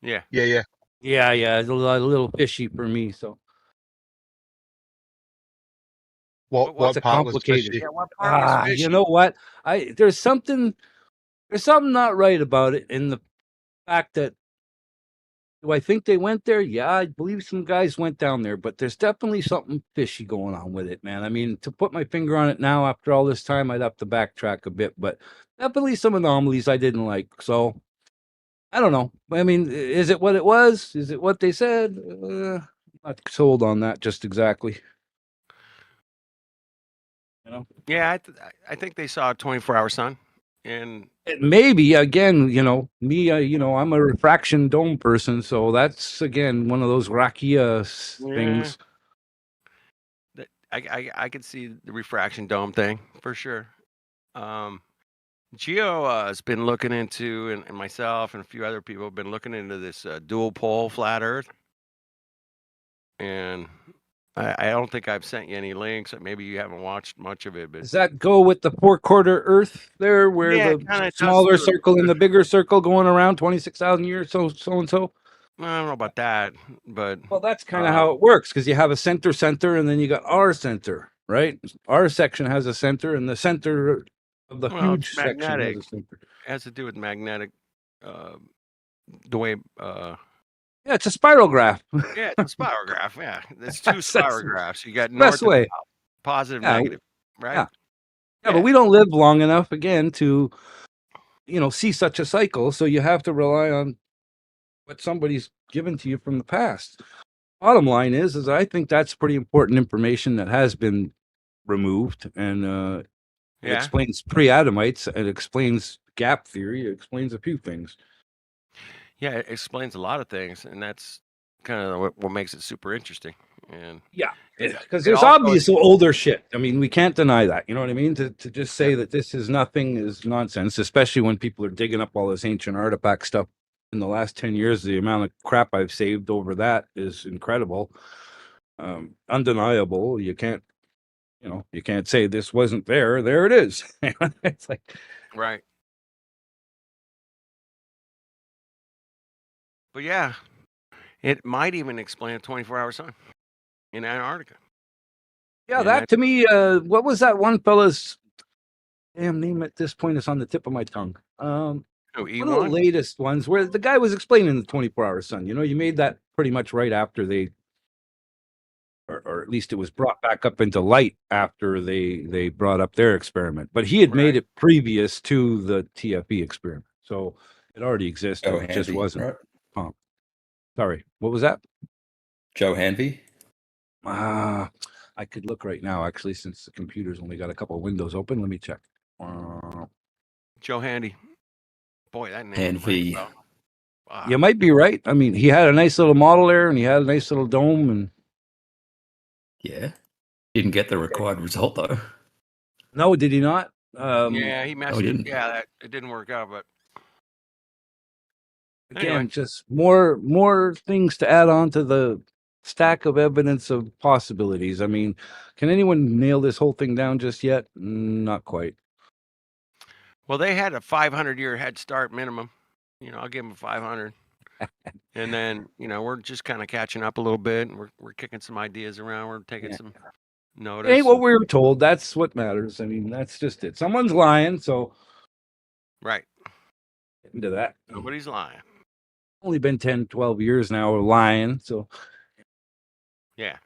Yeah. Yeah. Yeah. It's a little fishy for me. So What it's a part was complicated. fishy? Yeah, what part was fishy? You know what? There's something not right about it in the fact that do I think they went there? Yeah, I believe some guys went down there, but there's definitely something fishy going on with it, man. I mean, to put my finger on it now after all this time, I'd have to backtrack a bit, but definitely some anomalies I didn't like. So I don't know. I mean, is it what it was? Is it what they said? Not sold on that just exactly. Yeah, I think they saw a 24-hour sun, and Maybe again, me, I'm a refraction dome person, so that's again one of those rakia things. I could see the refraction dome thing for sure. Geo has been looking into, and myself and a few other people have been looking into this dual pole flat Earth, and I don't think I've sent you any links. Maybe you haven't watched much of it, but Does that go with the 4-quarter Earth there, where yeah, it the kinda does smaller too. circle and the bigger circle going around 26,000 years, so and so? I don't know about that, but Well, that's kind of how it works because you have a center, and then you got our center, right? Our section has a center, and the center of the well, huge it's section has magnetic. a center. It has to do with magnetic the way. Yeah, it's a spirograph. Yeah, it's a spirograph. Yeah, there's two That's the spirographs. You got best north and way. south, positive, Yeah, negative, right? yeah, yeah. But we don't live long enough again to, see such a cycle. So you have to rely on what somebody's given to you from the past. Bottom line is I think that's pretty important information that has been removed, and it Yeah. explains pre-Adamites, it explains gap theory, it explains a few things. Yeah, it explains a lot of things, and that's kind of what makes it super interesting. And Yeah, it, because it there's also obvious older shit. I mean, we can't deny that. You know what I mean? To just say that this is nothing is nonsense, especially when people are digging up all this ancient artifact stuff. In the last 10 years, the amount of crap I've saved over that is incredible, undeniable. You can't say this wasn't there. There it is. It's like, right. But yeah, it might even explain a 24-hour sun in Antarctica. yeah, And that to me, what was that one fella's damn name at this point is on the tip of my tongue. One of the E1? latest ones where the guy was explaining the 24-hour sun. You made that pretty much right after they, or at least it was brought back up into light after they brought up their experiment. But he had made it previous to the TFE experiment, so it already existed. Joe It just Hanvey, wasn't. right? Oh, sorry, what was that? Joe Hanvey. I could look right now, actually, since the computer's only got a couple of windows open. Let me check. Joe Handy. Boy, that name. Hanvey. Wow. You might be right. I mean, he had a nice little model there, and he had a nice little dome, and Yeah. Didn't get the required result though. no, did he not? Yeah, he messed he it. didn't. Yeah, it didn't work out, but Again, anyway. just more things to add on to the stack of evidence of possibilities. I mean, can anyone nail this whole thing down just yet? Not quite. Well, they had a 500-year head start minimum. I'll give them 500. And then, we're just kind of catching up a little bit, and we're kicking some ideas around. We're taking some notice. It ain't what we were told. That's what matters. I mean, that's just it. Someone's lying, so right. Get into that. Nobody's lying. Only been 10, 12 years now of lying, so yeah.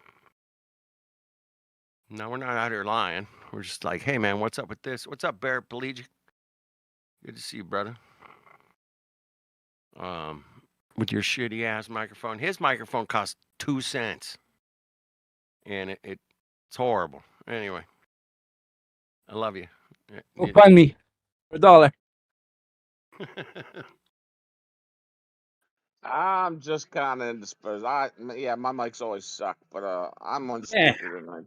No, we're not out here lying. We're just like, hey man, what's up with this? What's up, Bear Pelagic? Good to see you, brother. With your shitty ass microphone. His microphone costs 2 cents. And it's horrible. Anyway. I love you. Well, find me for $1. I'm just kind of indisposed. My mics always suck, but I'm on speaker tonight.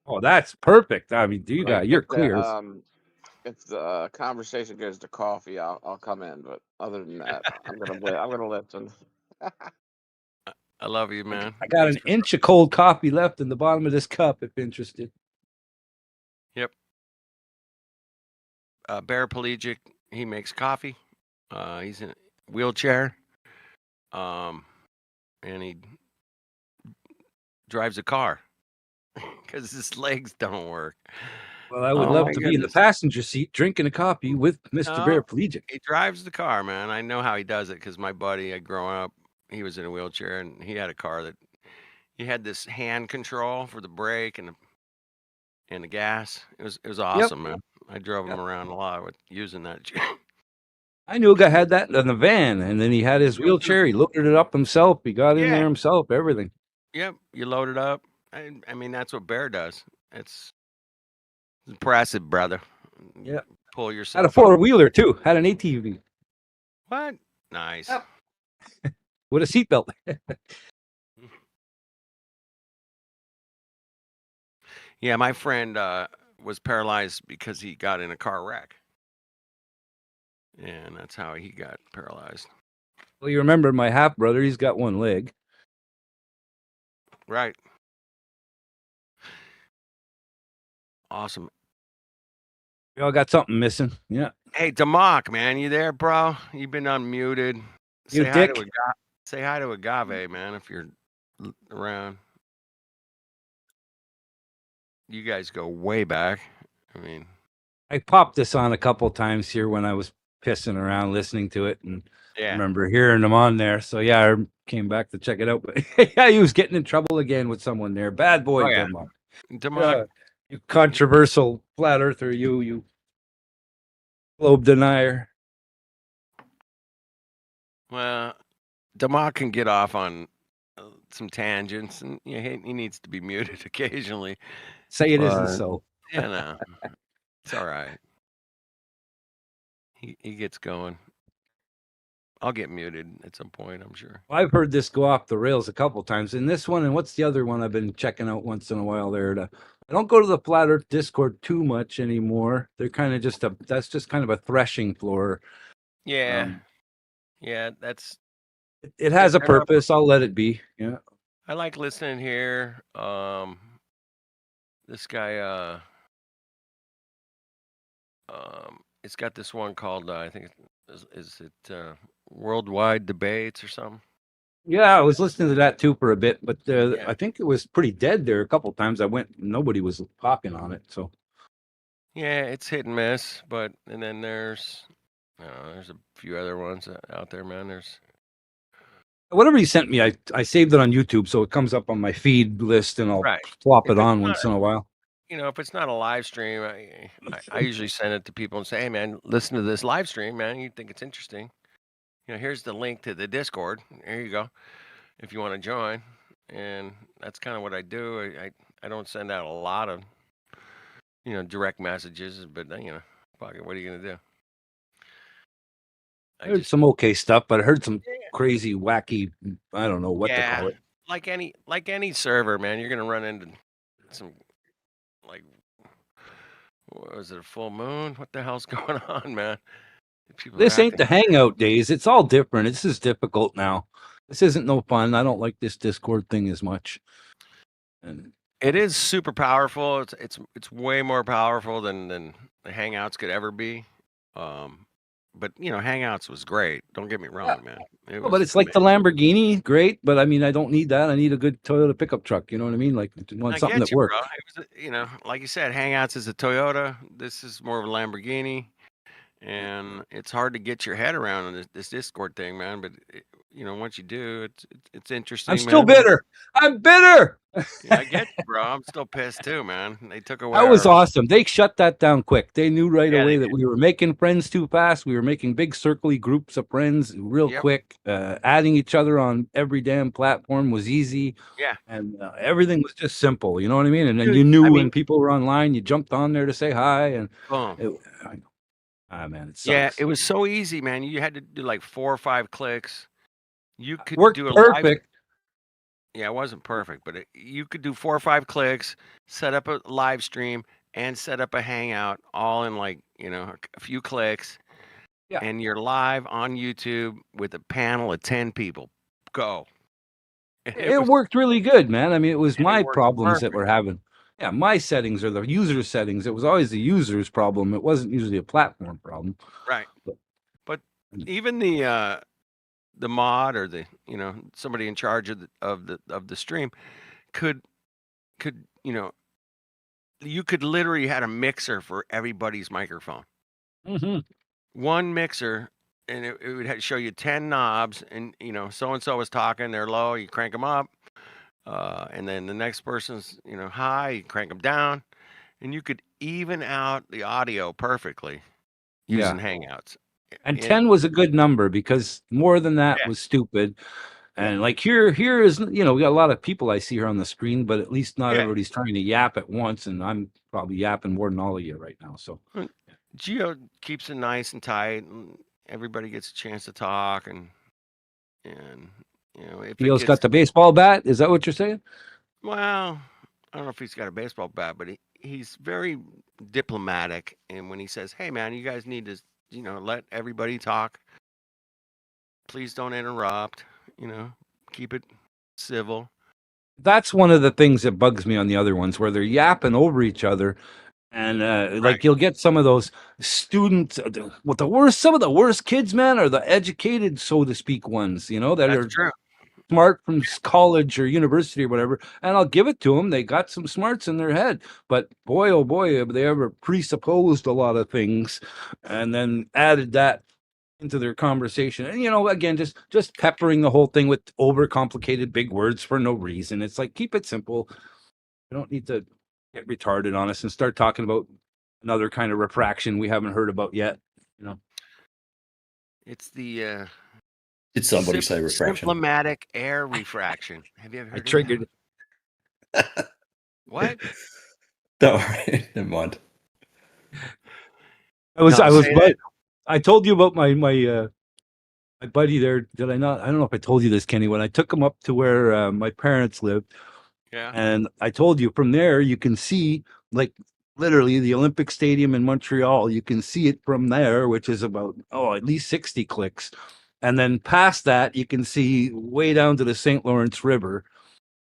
Oh, that's perfect. I mean, you're clear. If the conversation goes to coffee, I'll come in. But other than that, I'm gonna listen. I love you, man. I got an inch of cold coffee left in the bottom of this cup. If interested. Yep. Bear Pelagic, he makes coffee. He's in a wheelchair. And he drives a car because his legs don't work. Well, I would love to be in the passenger seat drinking a coffee with Mr. Bear Pelagic. He drives the car, man. I know how he does it because my buddy, growing up, he was in a wheelchair and he had a car that he had this hand control for the brake and the gas. It was awesome, man. I drove him around a lot with using that. I knew a guy had that in the van, and then he had his wheelchair. He loaded it up himself. He got in there himself. Everything. Yep, you load it up. I mean, that's what Bear does. It's impressive, brother. Yeah. Pull yourself. Had a four-wheeler too. Had an ATV. What? Nice. Yep. With a seatbelt. Yeah, my friend was paralyzed because he got in a car wreck. And that's how he got paralyzed. Well, you remember my half brother? He's got one leg. Right. Awesome. We all got something missing. Yeah. Hey, Damok, man, you there, bro? You've been unmuted. You Say dick. Say hi to Agave, man, if you're around. You guys go way back. I mean, I popped this on a couple times here when I was pissing around listening to it, and I Yeah. remember hearing him on there. So yeah, I came back to check it out. But yeah, he was getting in trouble again with someone there. Bad boy, Oh yeah. Denmark. Demonic. Yeah, you controversial flat earther, you globe denier. Well, Demonic can get off on some tangents, and he needs to be muted occasionally. Say it isn't But, so. you know, it's all right. He gets going. I'll get muted at some point, I'm sure. I've heard this go off the rails a couple times. In this one, and what's the other one I've been checking out once in a while there? I don't go to the Flat Earth Discord too much anymore. They're kind of just that's just kind of a threshing floor. Yeah. Yeah, that's It has a they're not- purpose. I'll let it be. Yeah. I like listening here. This guy it's got this one called I think is it Worldwide Debates or something? Yeah, I was listening to that too for a bit, but Yeah. I think it was pretty dead there a couple times. I went, nobody was talking on it. So Yeah, it's hit and miss, but and then there's a few other ones out there, man. There's whatever he sent me, I saved it on YouTube, so it comes up on my feed list, and I'll right. flop If it it's on not once in a while. if it's not a live stream, I usually send it to people and say, "Hey, man, listen to this live stream, man. You think it's interesting? Here's the link to the Discord. There you go, if you want to join." And that's kind of what I do. I don't send out a lot of direct messages, but fuck it, what are you gonna do? I heard some okay stuff, but I heard some crazy, wacky. I don't know what to call it. Like any server, man, you're gonna run into some like what was it, a full moon? What the hell's going on, man? People are This ain't acting the hangout days. It's all different. This is difficult now. This isn't no fun. I don't like this Discord thing as much. And It is super powerful. It's way more powerful than the Hangouts could ever be. But Hangouts was great. Don't get me wrong, man. It but was it's like the Lamborghini, great. But I mean, I don't need that. I need a good Toyota pickup truck. You know what I mean? Like, I want I something get that you, works. bro. It was, like you said, Hangouts is a Toyota. This is more of a Lamborghini, and it's hard to get your head around this Discord thing, man. But once you do, it's interesting. I'm still man. bitter. I'm bitter. Yeah, I get you, bro. I'm still pissed too, man. They took away. That was our- awesome. They shut that down quick. They knew right Yeah, away they that we were making friends too fast. We were making big circly groups of friends real Yep. quick. Adding each other on every damn platform was easy. Yeah. And everything was just simple. You know what I mean? And then Dude, you knew I when mean- people were online, you jumped on there to say hi. And Boom. man, it sucks. Yeah, it was so easy, man. You had to do like 4 or 5 clicks. You could Worked do a perfect. live. Yeah, it wasn't perfect, but you could do 4 or 5 clicks, set up a live stream, and set up a hangout all in like a few clicks. Yeah. And you're live on YouTube with a panel of 10 people. Go. It worked really good, man. I mean, it was And it my worked problems that perfect. we're having. Yeah, my settings are the user settings. It was always the user's problem. It wasn't usually a platform problem. Right. But even the mod or the somebody in charge of the stream could you could literally had a mixer for everybody's microphone. Mm-hmm. One mixer, and it would show you 10 knobs, and so and so was talking, they're low, you crank them up, and then the next person's high, you crank them down, and you could even out the audio perfectly using Hangouts. And 10 was a good number because more than that was stupid. And like here is, we got a lot of people I see here on the screen, but at least not everybody's trying to yap at once. And I'm probably yapping more than all of you right now. So Geo keeps it nice and tight, and everybody gets a chance to talk. And if Gio's got the baseball bat. Is that what you're saying? Well, I don't know if he's got a baseball bat, but he's very diplomatic. And when he says, "Hey, man, you guys need to, let everybody talk. Please don't interrupt. Keep it civil." That's one of the things that bugs me on the other ones where they're yapping over each other. And like you'll get some of those students, some of the worst kids, man, are the educated, so to speak, ones, that That's are true. smart from college or university or whatever, and I'll give it to them. They got some smarts in their head, but boy, oh boy, have they ever presupposed a lot of things and then added that into their conversation. And again, just peppering the whole thing with overcomplicated big words for no reason. It's like, keep it simple. You don't need to get retarded on us and start talking about another kind of refraction we haven't heard about yet. It's the Did somebody say refraction? Symptomatic air refraction. Have you ever heard I triggered it? What? Don't worry. Never mind. I told you about my buddy there. Did I not? I don't know if I told you this, Kenny. When I took him up to where my parents lived, Yeah. and I told you from there you can see, like, literally the Olympic Stadium in Montreal. You can see it from there, which is about at least 60 clicks, and then past that you can see way down to the St. Lawrence River.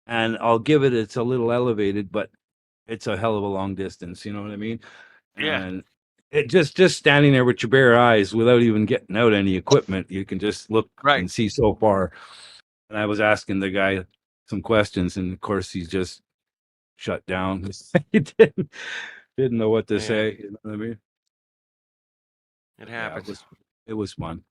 And I'll give it, it's a little elevated, but it's a hell of a long distance. You know what I mean? Yeah. And it just standing there with your bare eyes without even getting out any equipment, you can just look and see so far. And I was asking the guy some questions, and of course he's just shut down. He didn't know what to say. You know what I mean? It happens. It was fun.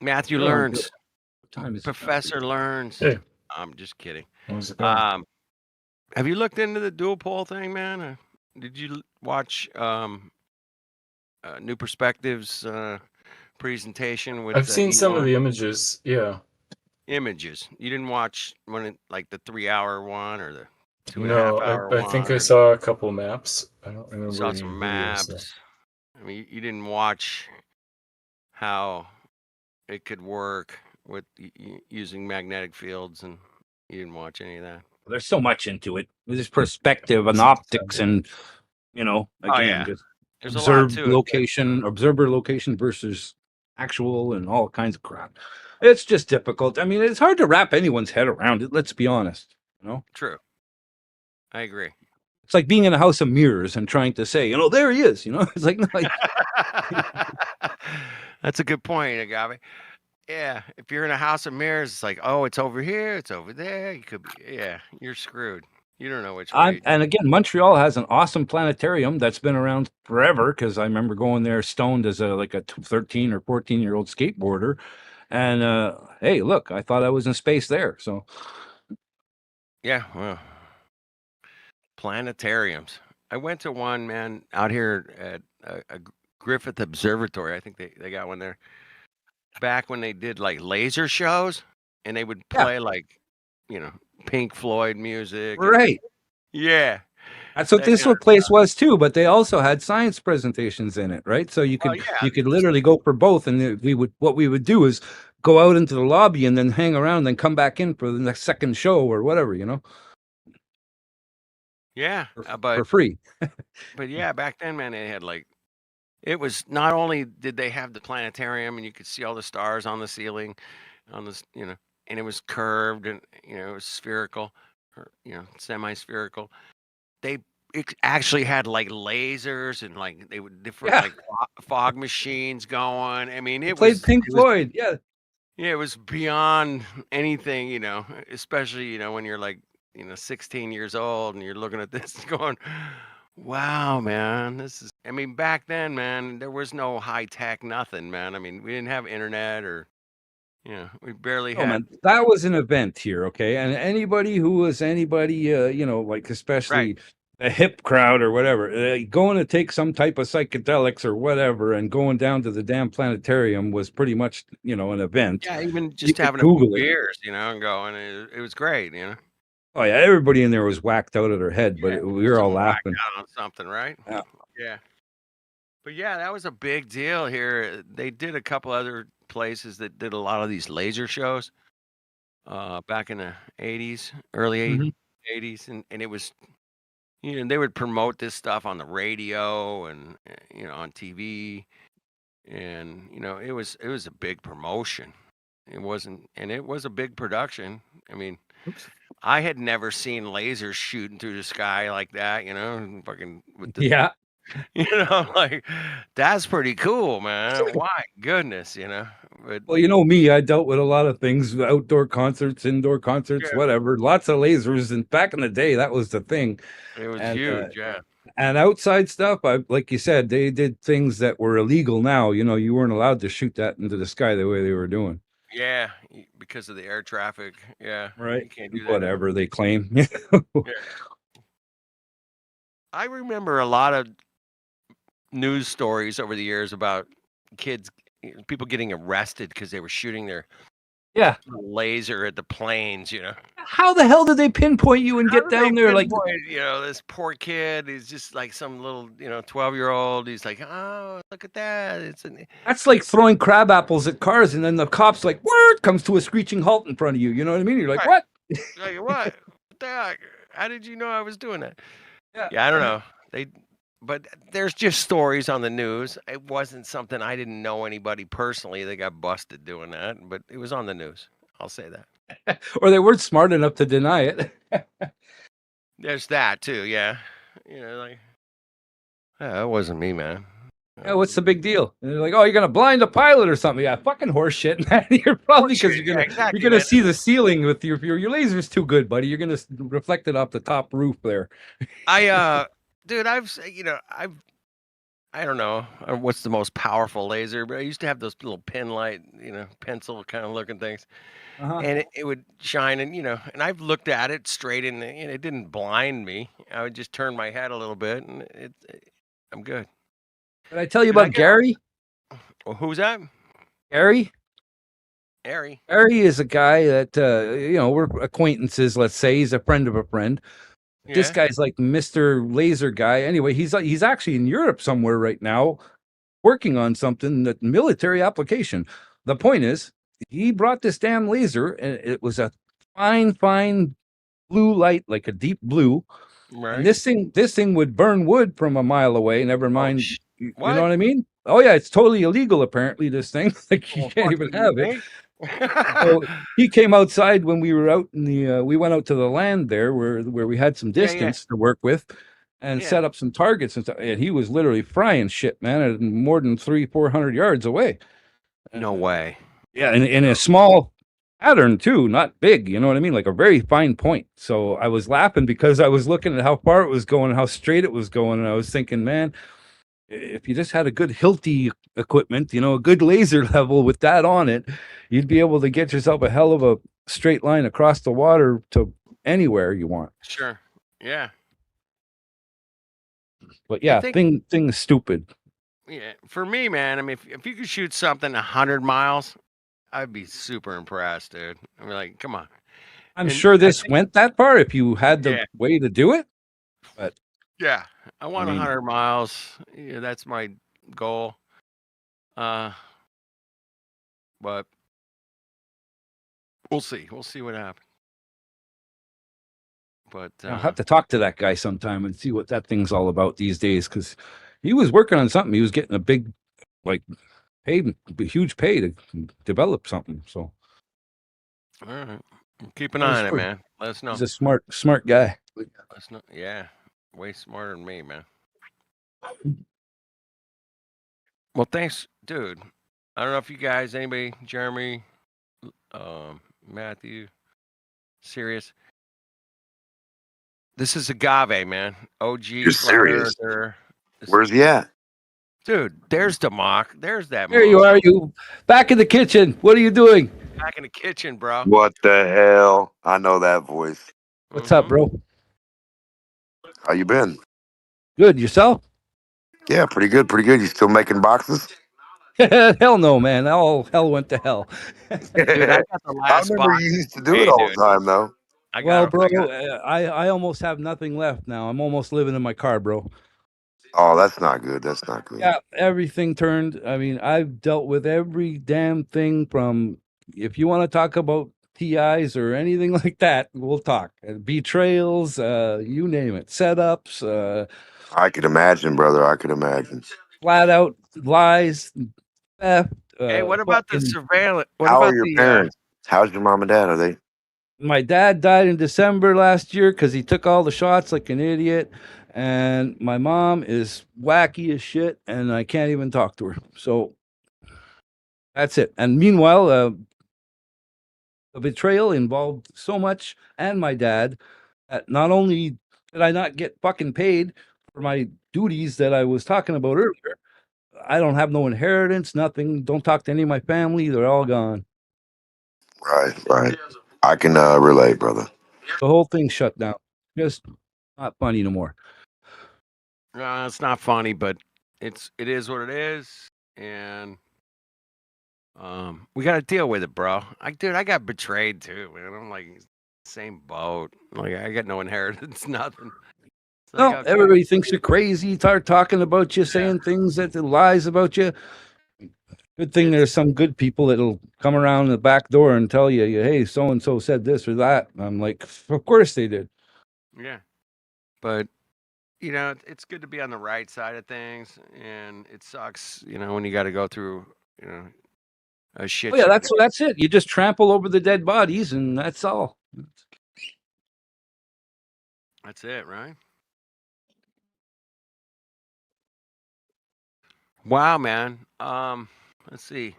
Matthew learns. What time is Professor learns. Hey. I'm just kidding. How's it going? Have you looked into the dual pole thing, man? Did you watch New Perspectives presentation with? I've seen some of the images. Yeah. Images. You didn't watch like the 3-hour one or the 2.5 No, hour one? I think I saw a couple maps. I don't remember. Saw any some videos, maps. though. I mean, you didn't watch how it could work with using magnetic fields, and you didn't watch any of that. There's so much into it. There's perspective and optics, and again, just There's a lot to it. observer location versus actual, and all kinds of crap. It's just difficult. I mean, it's hard to wrap anyone's head around it. Let's be honest. True. I agree. It's like being in a house of mirrors and trying to say, there he is. It's like, no, That's a good point, Agave. Yeah, if you're in a house of mirrors, it's like, oh, it's over here, it's over there. You could be, you're screwed. You don't know which way. And again, Montreal has an awesome planetarium that's been around forever, because I remember going there stoned as a 13 or 14-year-old skateboarder. And hey, look, I thought I was in space there. So yeah, well, planetariums. I went to one, man, out here at a Griffith Observatory. I think they got one there. Back when they did like laser shows, and they would play like, Pink Floyd music. Right. Yeah. That's what this place was too, but they also had science presentations in it, right? So you could literally go for both, and what we would do is go out into the lobby and then hang around, and come back in for the next second show or whatever, Yeah, for free. But yeah, back then, man, they had it was not only did they have the planetarium, and you could see all the stars on the ceiling, on this, and it was curved, and it was spherical, or semi-spherical. It actually had like lasers, and they would different fog machines going. I mean, it played was Pink Floyd. Yeah, it was beyond anything, especially when you're 16 years old and you're looking at this going, wow, man, this is. I mean, back then, man, there was no high tech, nothing, man. I mean, we didn't have internet, or we barely had. Man, that was an event here, okay? And anybody who was especially a hip crowd or whatever, going to take some type of psychedelics or whatever, and going down to the damn planetarium was pretty much, an event. Yeah, even just having a Google few it. beers, and going, it was great, Oh yeah, everybody in there was whacked out of their head, but we were all laughing on something, right? Yeah. Yeah. But yeah, that was a big deal here. They did a couple other places that did a lot of these laser shows back in the 80s, early 80s, and it was, they would promote this stuff on the radio, and on TV, and it was a big promotion. It was a big production. I mean, I had never seen lasers shooting through the sky like that, you know, fucking with the, Yeah. you know, like that's pretty cool, man. Why goodness, you know, but Well, you know me, I dealt with a lot of things, outdoor concerts, indoor concerts, yeah, whatever. Lots of lasers, and back in the day, that was the thing. it was And huge, yeah. and outside stuff, like you said, they did things that were illegal. Now, you know, you weren't allowed to shoot that into the sky the way they were doing. Yeah, because of the air traffic. Yeah, Right. you can't do that now. Whatever they claim. Yeah. I remember a lot of news stories over the years about kids, people getting arrested because they were shooting their Yeah. laser at the planes, you know. How the hell did they pinpoint you and How get did they down there? Like, pinpoint, you know, this poor kid? He's just like some little, you know, 12-year-old. He's like, oh, look at that. It's an that's like throwing crab apples at cars, and then the cops like, word comes to a screeching halt in front of you. You know what I mean? You're like, right. what? Like what? What the heck? How did you know I was doing that? Yeah. Yeah, I don't know. But there's just stories on the news. It wasn't something I didn't know anybody personally that got busted doing that, but it was on the news. I'll say that. Or they weren't smart enough to deny it. There's that too, yeah. You know, like, yeah, that wasn't me, man. Yeah, what's the big deal? And they're like, oh, you're gonna blind a pilot or something. Yeah, fucking horse shit, man. You're probably because Horseshit, yeah, exactly, you're gonna man. see the ceiling with your laser's too good, buddy. You're gonna reflect it off the top roof there. Dude, I don't know what's the most powerful laser, but I used to have those little pin light, you know, pencil kind of looking things, and it would shine, and you know, and I've looked at it straight in, and it didn't blind me. I would just turn my head a little bit, and I'm good. Did I tell you Dude, about Gary? Well, who's that? Gary? Harry. Gary is a guy that you know, we're acquaintances. Let's say he's a friend of a friend. This Yeah. guy's like Mr. Laser Guy. Anyway, he's actually in Europe somewhere right now, working on something that military application. The point is, he brought this damn laser, and it was a fine blue light, like a deep blue. Right. And this thing would burn wood from a mile away. Never mind, you what? know what I mean? Oh yeah, it's totally illegal apparently. This thing, like you Well, can't fuck even you, have it. mate. So he came outside when we were out in the. We went out to the land there where we had some Yeah, yeah. distance to work with, and Yeah. set up some targets and stuff. And he was literally frying shit, man, at more than 300-400 yards away. No way. Yeah, in a small pattern too, not big. You know what I mean? Like a very fine point. So I was laughing because I was looking at how far it was going, how straight it was going, and I was thinking, man, if you just had a good Hilti equipment, you know, a good laser level with that on it, you'd be able to get yourself a hell of a straight line across the water to anywhere you want. Sure. Yeah. But yeah, think- thing's stupid. Yeah. For me, man, I mean, if you could shoot something 100 miles, I'd be super impressed, dude. I mean, like, come on. I'm And sure I this think- went that far if you had the Yeah. way to do it. But Yeah, I want mean- 100 miles. Yeah, that's my goal. But we'll see. We'll see what happens. But I'll have to talk to that guy sometime and see what that thing's all about these days, because he was working on something. He was getting a big, like, huge pay to develop something. So all right, keep an eye on it, man. Let us know. he's a smart guy. Let us know. Yeah, way smarter than me, man. Well, thanks, dude. I don't know if you guys, anybody, Jeremy, Matthew, serious. This is Agave, man. OG. You're serious? Earther. Where's he at? Dude, there's Democ. There's that. There you are, you back in the kitchen. What are you doing? Back in the kitchen, bro. What the hell? I know that voice. What's up, bro? How you been? Good. Yourself? Yeah, pretty good, pretty good. You still making boxes? Hell no, man. All hell went to hell. Dude, I got the last I remember box. you used to do it all the time, though. Well, bro, I almost have nothing left now. I'm almost living in my car, bro. Oh, that's not good. That's not good. Yeah, everything turned. I mean, I've dealt with every damn thing from, if you want to talk about TIs or anything like that, we'll talk. Betrayals, you name it, setups, I could imagine, brother. I could imagine. flat out lies, theft. Hey, what about the fucking- surveillance? What How about are your the parents? How's your mom and dad? Are they? My dad died in December last year because he took all the shots like an idiot. And my mom is wacky as shit, and I can't even talk to her. So that's it. And meanwhile, the betrayal involved so much, and my dad, that not only did I not get fucking paid for my duties that I was talking about earlier, I don't have no inheritance, nothing. Don't talk to any of my family. They're all gone. Right. I can relate, brother. The whole thing shut down. Just not funny no more. It's not funny, but it is what it is, and we got to deal with it, bro. I got betrayed too, man. I'm like same boat. Like I got no inheritance, nothing. It's like, No, okay. everybody thinks you're crazy. Start talking about you, saying things that lies about you. Good thing there's some good people that'll come around the back door and tell you, hey, so and so said this or that. I'm like, of course they did. Yeah, but it's good to be on the right side of things, and it sucks, when you got to go through, a shit Oh yeah, show. that's it. You just trample over the dead bodies, and that's all. That's it, right? Wow, man. Let's see.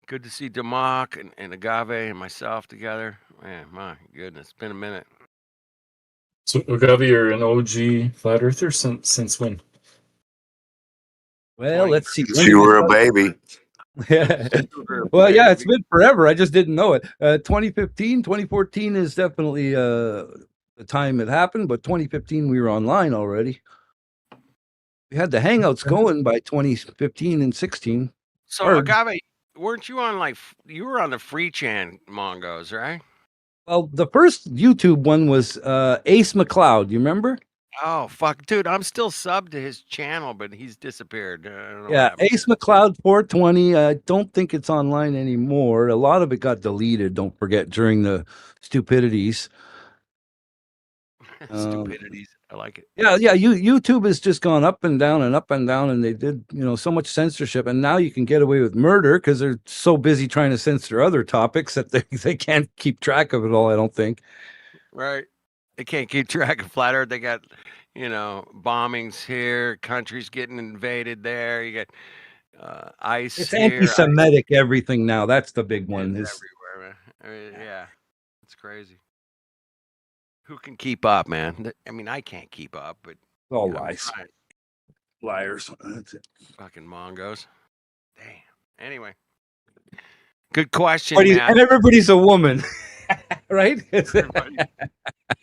Good to see Democ and Agave and myself together. Man, my goodness, it's been a minute. So, Agave, you're an OG flat earther since when? Well, let's see. You were a baby. Yeah. Well, yeah, it's been forever. I just didn't know it. 2015, 2014 is definitely the time it happened, but 2015 we were online already. We had the Hangouts going by 2015 and 16. So Agave, weren't you on you were on the free chan Mongos, right? Well, the first YouTube one was Ace McLeod. You remember? Oh fuck, dude! I'm still subbed to his channel, but he's disappeared. I don't know Yeah, what happened. Ace McLeod 420. I don't think it's online anymore. A lot of it got deleted. Don't forget during the stupidities. Stupidities. I like it. Yeah. YouTube has just gone up and down and up and down, and they did so much censorship, and now you can get away with murder because they're so busy trying to censor other topics that they can't keep track of it all. I don't think. Right. They can't keep track of flat Earth. They got, bombings here, countries getting invaded there. You got ice It's here. anti-Semitic everything now. That's the big one. It's everywhere, man. I mean, yeah, it's crazy. Who can keep up, man? I mean, I can't keep up, but all lies, liars. Fucking Mongos. Damn. Anyway, good question, man. And everybody's a woman, right?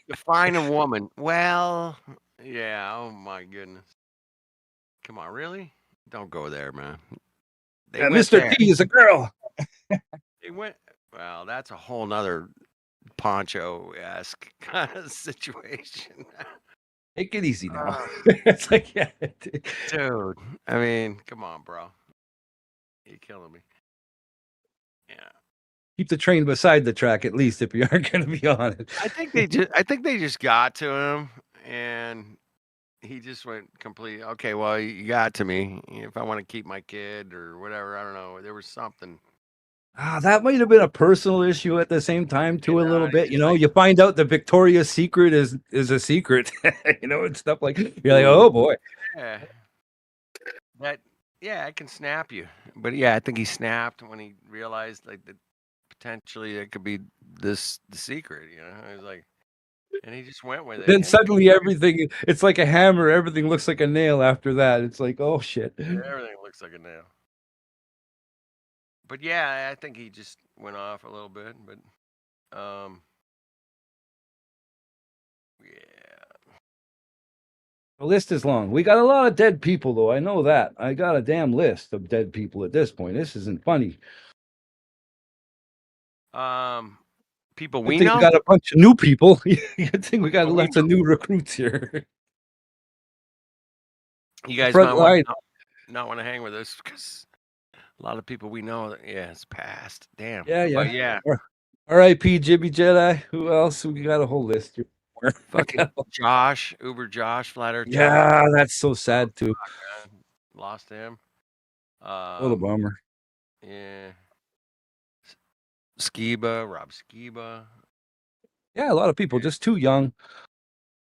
Define a woman. Well, yeah. Oh my goodness. Come on, really? Don't go there, man. Mr. P is a girl. They went. Well, that's a whole nother Poncho-esque kind of situation. Take it easy now. It's like, yeah, dude. I mean, come on, bro. You're killing me. Yeah. Keep the train beside the track, at least, if you aren't going to be on it. I think they just got to him, and he just went complete. Okay, well, you got to me. If I want to keep my kid or whatever, I don't know. There was something. That might have been a personal issue at the same time, too, a little bit. You find out the Victoria's Secret is a secret, and stuff like you're like, oh boy. Yeah. I can snap you, but yeah, I think he snapped when he realized that potentially it could be the secret. I was like, and he just went with it. Then suddenly everything, it's like a hammer. Everything looks like a nail after that. It's like, oh shit. Everything looks like a nail. But yeah, I think he just went off a little bit, but yeah. The list is long. We got a lot of dead people, though. I know that. I got a damn list of dead people at this point. This isn't funny. People I we think know. we got a bunch of new people. I think we got lots of new recruits here. You guys Front might not want to hang with us because a lot of people we know. Yeah, it's past. Damn. Yeah. But yeah. R.I.P. Jibby Jedi. Who else? We got a whole list here. Fucking Josh, Uber Josh, Flat Earth. Yeah, that's so sad too. Lost him. What a bummer. Yeah. Skiba, Rob Skiba. Yeah, a lot of people just too young.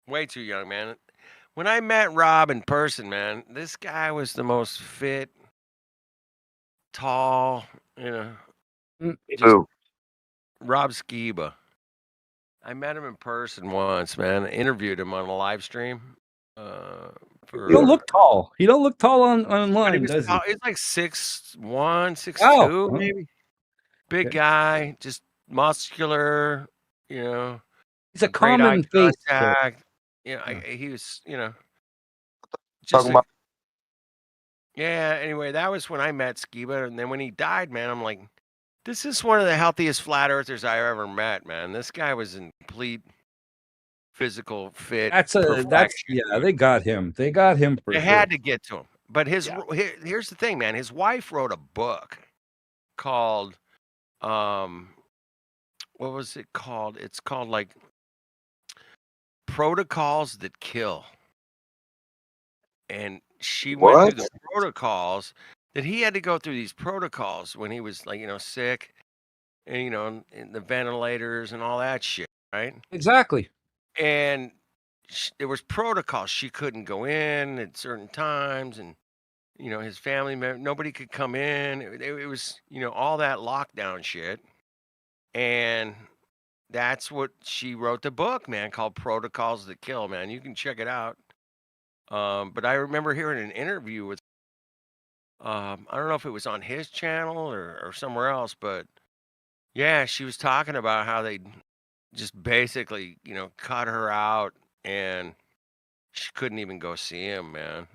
Way too young, man. When I met Rob in person, man, this guy was the most fit, tall, just Who? Rob Skiba. I met him in person once, man. I interviewed him on a live stream. He don't look tall. He don't look tall But he online, was does he? tall. He's like 6'1", Wow. 6'2", maybe. Big Okay. guy, just muscular. He's a great eye common face. contact. Yeah. He was, just Talking about yeah. Anyway, that was when I met Skiba, and then when he died, man, I'm like, this is one of the healthiest flat earthers I ever met, man. This guy was in complete physical fit perfection. Yeah, they got him. They got him for They sure. had to get to him. But here's the thing, man. His wife wrote a book called what was it called? It's called like Protocols That Kill. And she went through the protocols that he had to go through, these protocols when he was like, sick and in the ventilators and all that shit, right? Exactly. And there was protocols. She couldn't go in at certain times, and his family member, nobody could come in. It was all that lockdown shit, and that's what she wrote the book, man, called Protocols That Kill. Man, you can check it out. But I remember hearing an interview with I don't know if it was on his channel or somewhere else, but yeah, she was talking about how they just basically cut her out, and she couldn't even go see him, man.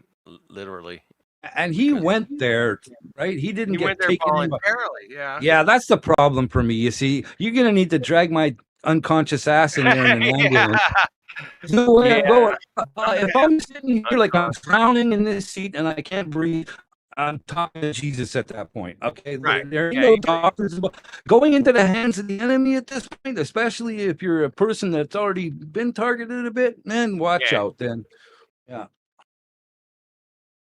Literally. And he went there, right? He didn't He get went there taken in. voluntarily, yeah. Yeah, that's the problem for me. You see, you're gonna need to drag my unconscious ass in there in an ambulance. There's no way I'm going. If I'm sitting here like I'm drowning in this seat and I can't breathe, I'm talking to Jesus at that point. Okay, there ain't no doctors going into the hands of the enemy at this point, especially if you're a person that's already been targeted a bit. Man, watch out. Then, yeah.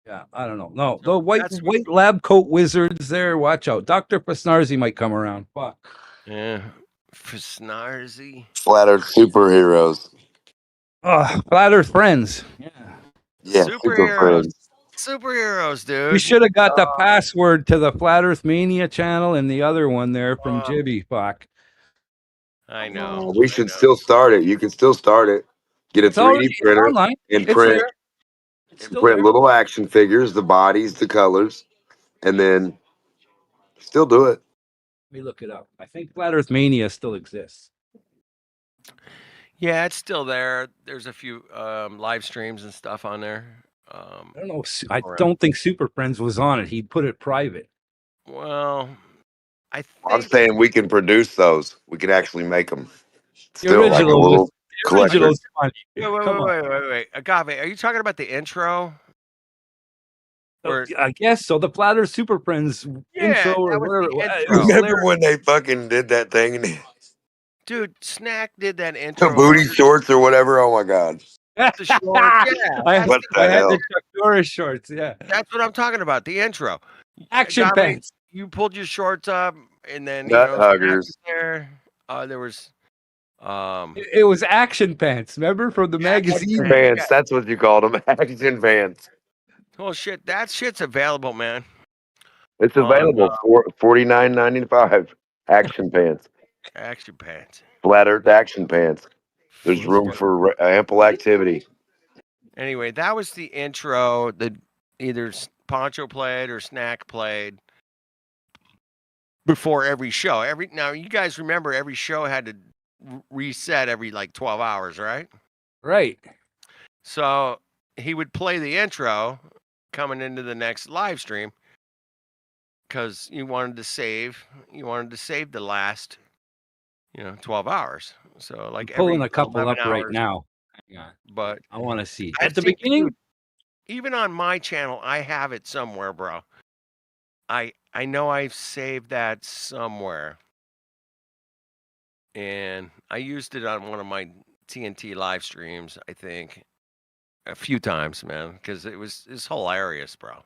Yeah, I don't know. No, the white lab coat wizards there. Watch out. Dr. Pasnarzi might come around. Fuck. Yeah. Fasnarzy. Flat Earth superheroes. Flat Earth friends. Yeah, super Superheroes. friends. Superheroes, dude. We should have got the password to the Flat Earth Mania channel and the other one there from Jibby. Fuck. I know. We should still start it. You can still start it. Get a 3D printer online. and It's print there. It's still print there. little action figures, the bodies, the colors, and then still do it. Let me look it up. I think Flat Earth Mania still exists. Yeah, it's still there. There's a few live streams and stuff on there. I don't know. I don't think Super Friends was on it. He put it private. Well, I think I'm saying we can produce those. We can actually make them. The Still like a original little collector. was funny. Wait. Agave, are you talking about the intro? I guess so. The Flat Earth Super Friends intro or whatever. Remember when they fucking did that thing? Dude, Snack did that intro. The booty shorts or whatever. Oh my god. The shorts, yeah. What the I had hell? the Chuck Norris shorts. Yeah. That's what I'm talking about. The intro. Action Agave, pants. You pulled your shorts up, and then Nut Snack huggers. was there. There was It was action pants. Remember from the magazine? Action pants. That's what you called them. Action pants. Oh shit, that shit's available, man. It's available for $49.95. Action pants. Action pants. Flat Earth action pants. There's room for ample activity. Anyway, that was the intro that either Poncho played or Snack played before every show. Now you guys remember every show had to reset every like 12 hours, right? Right. So he would play the intro coming into the next live stream because you wanted to save the last 12 hours. So like I'm pulling every a couple 11 up right hours. now. Hang on. But I want to see. I At the think, beginning? dude, even on my channel, I have it somewhere, bro. I know I've saved that somewhere. And I used it on one of my TNT live streams, I think, a few times, man, because it's hilarious, bro.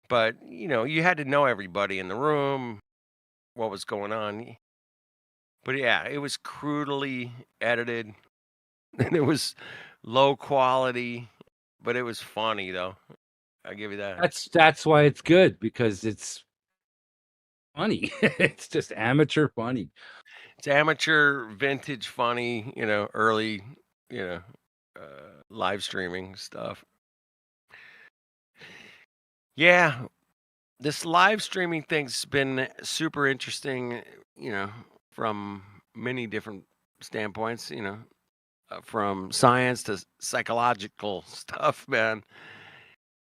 But, you had to know everybody in the room, what was going on. But yeah, it was crudely edited, and it was low quality, but it was funny though. I'll give you that. That's why it's good, because it's funny. It's just amateur funny. It's amateur, vintage, funny. Early, live streaming stuff. Yeah, this live streaming thing's been super interesting. From many different standpoints. From science to psychological stuff, man.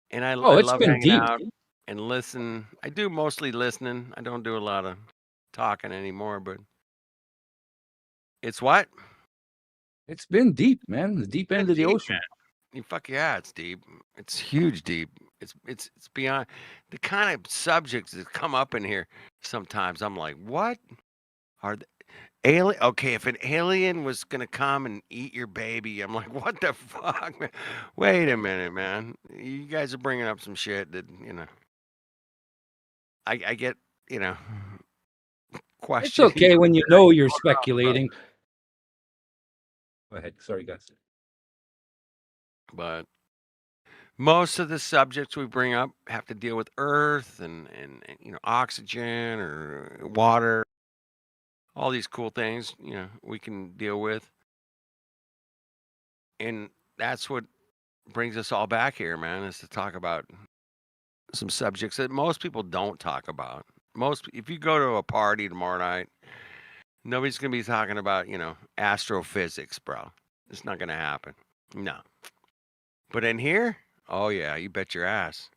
And I Oh, it's love been hanging deep. out and listen. I do mostly listening. I don't do a lot of talking anymore, but it's what? It's been deep, man. The deep end of the Deep, ocean. man. Fuck yeah, it's deep. It's huge deep. It's beyond the kind of subjects that come up in here. Sometimes I'm like, what are the alien? Okay, if an alien was gonna come and eat your baby, I'm like, what the fuck, man? Wait a minute, man. You guys are bringing up some shit that I get, It's questioning. okay when you know you're speculating. Go ahead. Sorry, guys. But most of the subjects we bring up have to deal with Earth and oxygen or water, all these cool things we can deal with, and that's what brings us all back here, man, is to talk about some subjects that most people don't talk about. If you go to a party tomorrow night, nobody's gonna be talking about astrophysics, bro. It's not gonna happen. No. But in here, oh yeah, you bet your ass.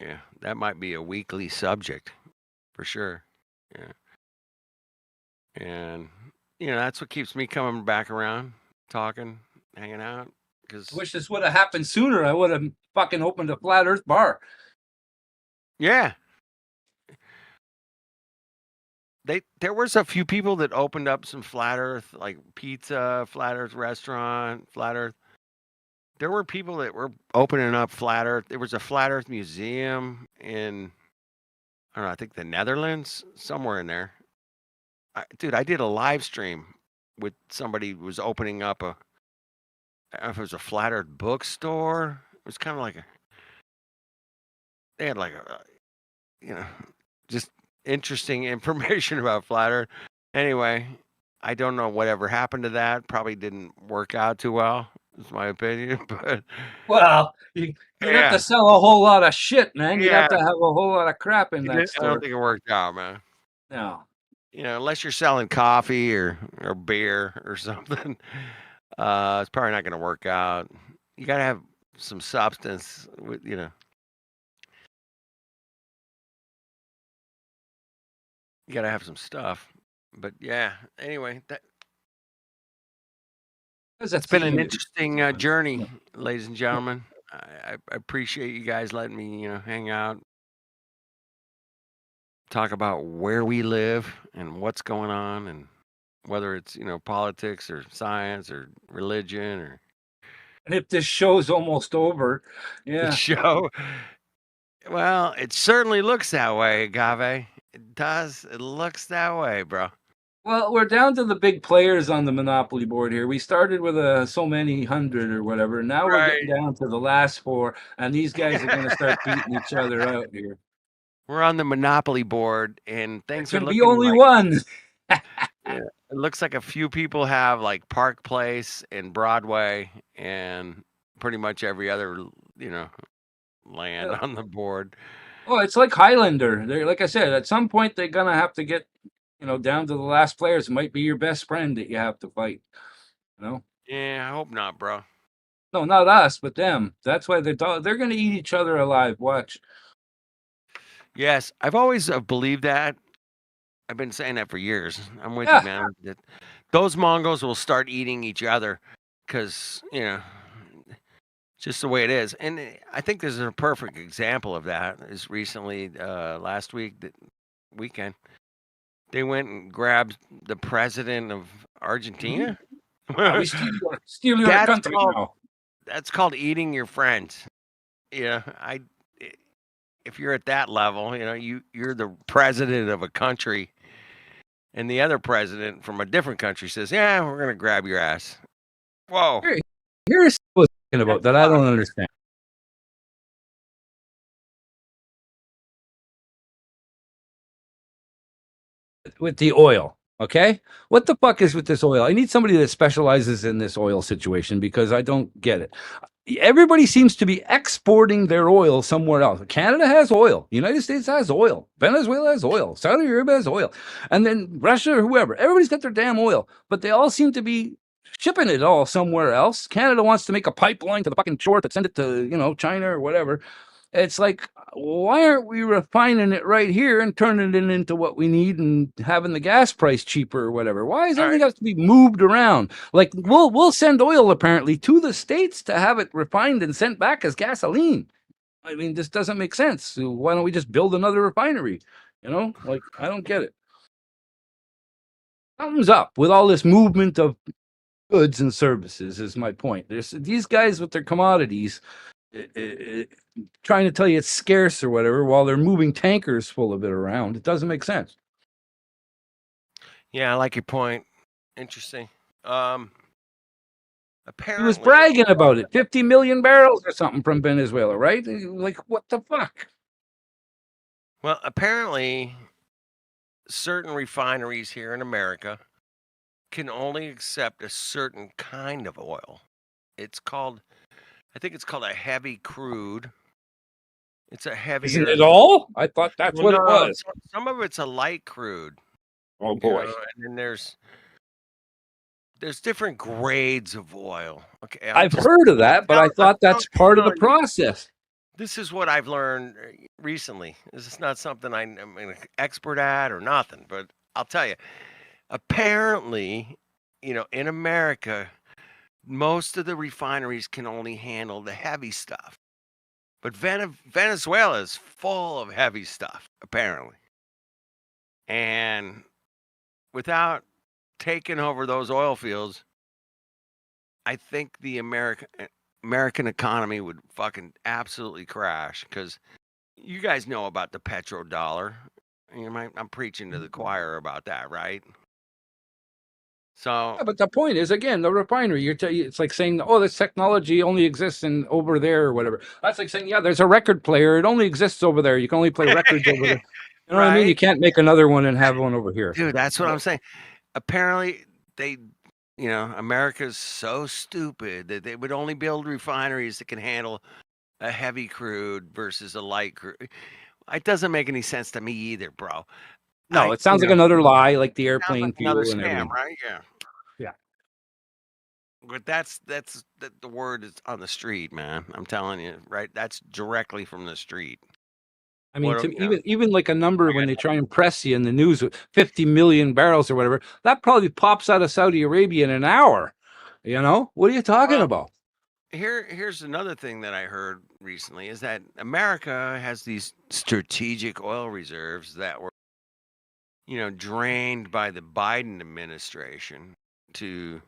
Yeah, that might be a weekly subject for sure. Yeah. And that's what keeps me coming back around, talking, hanging out. I Because wish this would have happened sooner. I would have fucking opened a flat Earth bar. yeah, there was a few people that opened up some flat Earth, like pizza, flat Earth restaurant, flat Earth. There were people that were opening up flat Earth. There was a flat Earth museum in, I don't know, I think the Netherlands, somewhere in there. Dude, I did a live stream with somebody who was opening up I don't know if it was a flat Earth bookstore. It was kind of like they had like just interesting information about flat Earth. Anyway, I don't know whatever happened to that. Probably didn't work out too well. Is my opinion, but Well, you'd have to sell a whole lot of shit, man. You'd have to have a whole lot of crap in that I don't store. think it worked out, man. No. Unless you're selling coffee or beer or something, it's probably not going to work out. You got to have some substance with, you got to have some stuff. But yeah, anyway, it's been an interesting journey, ladies and gentlemen. I appreciate you guys letting me, hang out, talk about where we live and what's going on, and whether it's politics or science or religion or. And if this show's almost over, yeah. The show. Well, it certainly looks that way, Agave. It does. It looks that way, bro. Well, we're down to the big players on the Monopoly board here. We started with so many hundred or whatever. Now we're getting down to the last four, and these guys are going to start beating each other out here. We're on the Monopoly board, and things are Can looking be only like, one. yeah, it looks like a few people have like Park Place and Broadway, and pretty much every other land on the board. Oh, it's like Highlander. They're, like I said, at some point they're gonna have to get, down to the last players. It might be your best friend that you have to fight. Yeah, I hope not, bro. No, not us, but them. That's why they're gonna eat each other alive. Watch. Yes, I've always believed that. I've been saying that for years. I'm with you, man. That those Mongols will start eating each other because just the way it is. And I think there's a perfect example of that. Is recently last weekend, they went and grabbed the president of Argentina. We steal your country now. That's called eating your friends. If you're at that level, you're the president of a country, and the other president from a different country says, "Yeah, we're gonna grab your ass." Whoa! Here's what I'm talking about that I don't understand. With the oil, okay? What the fuck is with this oil? I need somebody that specializes in this oil situation because I don't get it. Everybody seems to be exporting their oil somewhere else. Canada has oil. The United States has oil. Venezuela has oil. Saudi Arabia has oil. And then Russia or whoever. Everybody's got their damn oil. But they all seem to be shipping it all somewhere else. Canada wants to make a pipeline to the fucking shore to send it to, China or whatever. It's like, why aren't we refining it right here and turning it into what we need and having the gas price cheaper or whatever? Why does everything have to be moved around? Like we'll send oil apparently to the States to have it refined and sent back as gasoline. I mean, this doesn't make sense. So why don't we just build another refinery? Like I don't get it. Something's up with all this movement of goods and services is my point. There's these guys with their commodities trying to tell you it's scarce or whatever while they're moving tankers full of it around. It doesn't make sense. Yeah, I like your point. Interesting. Apparently, he was bragging about it. 50 million barrels or something from Venezuela, right? Like, what the fuck? Well, apparently, certain refineries here in America can only accept a certain kind of oil. I think it's called a heavy crude. It's a heavier. Isn't it all? I thought that's what it was. Some of it's a light crude. Oh boy! And then there's different grades of oil. Okay, I've heard of that, but I thought that's part of the process. This is what I've learned recently. This is not something I'm an expert at or nothing, but I'll tell you. Apparently, in America, most of the refineries can only handle the heavy stuff. But Venezuela is full of heavy stuff, apparently. And without taking over those oil fields, I think the American economy would fucking absolutely crash because you guys know about the petrodollar. I'm preaching to the choir about that, right? So, yeah, but the point is, again, the refinery. It's like saying, "Oh, this technology only exists over there or whatever." That's like saying, "Yeah, there's a record player. It only exists over there. You can only play records over there." You know what I mean? You can't make another one and have one over here. Dude, that's what I'm saying. Apparently, America's so stupid that they would only build refineries that can handle a heavy crude versus a light crude. It doesn't make any sense to me either, bro. No, it sounds like another lie, like the airplane fuel another and scam, everything. right? Yeah. Yeah. But that's the word is on the street, man. I'm telling you, right? That's directly from the street. I mean, even like a number when they try and press you in the news with 50 million barrels or whatever, that probably pops out of Saudi Arabia in an hour. What are you talking about? Here's another thing that I heard recently is that America has these strategic oil reserves that were, drained by the Biden administration to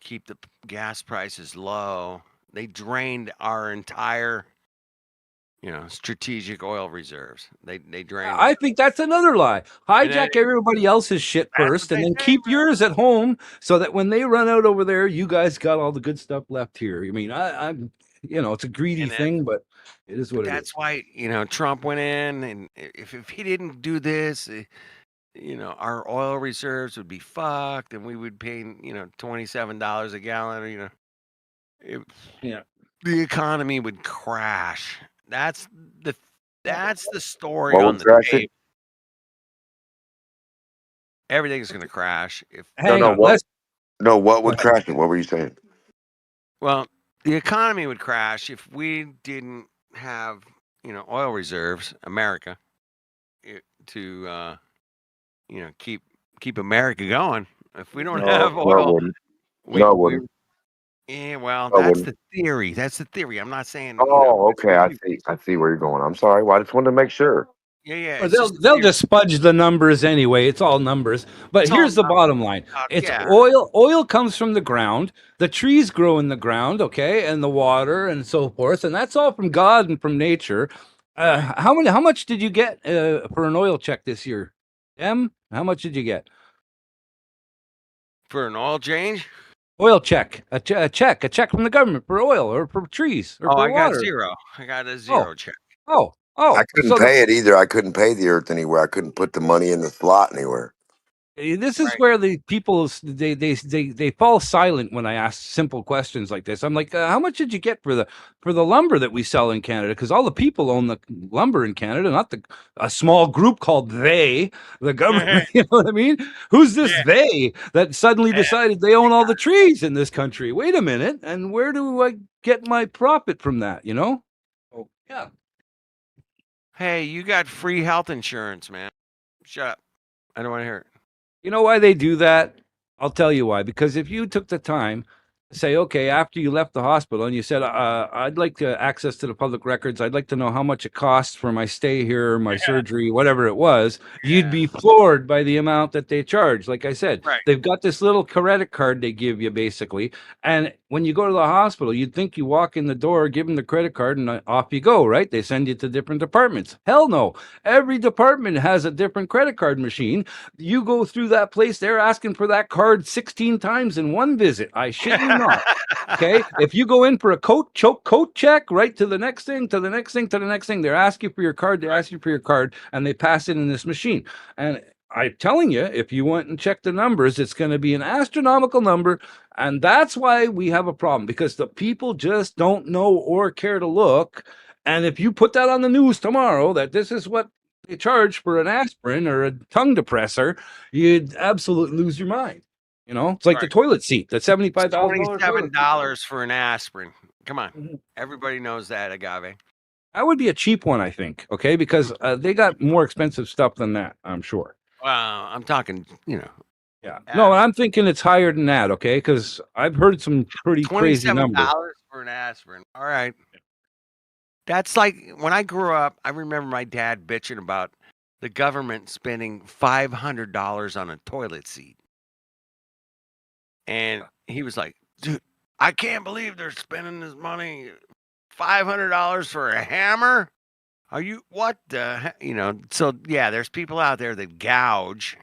keep the gas prices low. They drained our entire strategic oil reserves. They drained. I think that's another lie. Hijack everybody else's shit first, and then keep yours at home, so that when they run out over there, you guys got all the good stuff left here. I mean, I'm, it's a greedy thing, but it is what it is. That's why Trump went in, and if he didn't do this, our oil reserves would be fucked, and we would pay $27 a gallon. The economy would crash. That's the story on the tape. Everything's going to crash. What would crash it? What were you saying? Well, the economy would crash if we didn't have, oil reserves, America, to, keep America going. If we don't have oil, yeah, well, that's the theory. That's the theory. I'm not saying. Okay. I see where you're going. I'm sorry. Well, I just wanted to make sure. Yeah. They'll just fudge the numbers anyway. It's all numbers. But here's the bottom line: it's oil. Oil comes from the ground. The trees grow in the ground, okay, and the water and so forth, and that's all from God and from nature. How much did you get for an oil check this year? How much did you get? For an oil change? Oil check, a check from the government for oil or for trees or Oh, for I got water. zero. I got a Oh, zero check. I couldn't So pay it either. I couldn't pay the earth anywhere. I couldn't put the money in the slot anywhere. this is where the people they fall silent when I ask simple questions like this. I'm like, how much did you get for the lumber that we sell in Canada? Because all the people own the lumber in Canada, not a small group called the government. You know what I mean? Who's this they that suddenly decided they own all the trees in this country? Wait a minute, and where do I get my profit from that? You know? Oh yeah. Hey, you got free health insurance, man. Shut up. I don't want to hear it. You know why they do that? I'll tell you why. Because if you took the time to say, okay, after you left the hospital and you said, I'd like access to the public records, I'd like to know how much it costs for my stay here, my surgery, whatever it was, you'd be floored by the amount that they charge. Like I said, they've got this little credit card they give you basically. And when you go to the hospital, you'd think you walk in the door, give them the credit card, and off you go, right? They send you to different departments. Hell no. Every department has a different credit card machine. You go through that place, they're asking for that card 16 times in one visit. I shit you not. Okay. If you go in for a coat check, right to the next thing, to the next thing, to the next thing, they're asking for your card, they ask you for your card, and they pass it in this machine. And I'm telling you, if you went and checked the numbers, it's going to be an astronomical number. And that's why we have a problem, because the people just don't know or care to look. And if you put that on the news tomorrow, that this is what they charge for an aspirin or a tongue depressor, you'd absolutely lose your mind. You know, it's like the toilet seat, the $75,000 $27 for an aspirin. Come on. Everybody knows that, Agave. That would be a cheap one, I think. Okay, because they got more expensive stuff than that, I'm sure. Well, I'm talking, Yeah. No, I'm thinking it's higher than that, okay? Because I've heard some pretty crazy numbers. $27 for an aspirin. All right. That's like when I grew up, I remember my dad bitching about the government spending $500 on a toilet seat. And he was like, dude, I can't believe they're spending this money. $500 for a hammer? Are you, what the, so yeah, there's people out there that gouge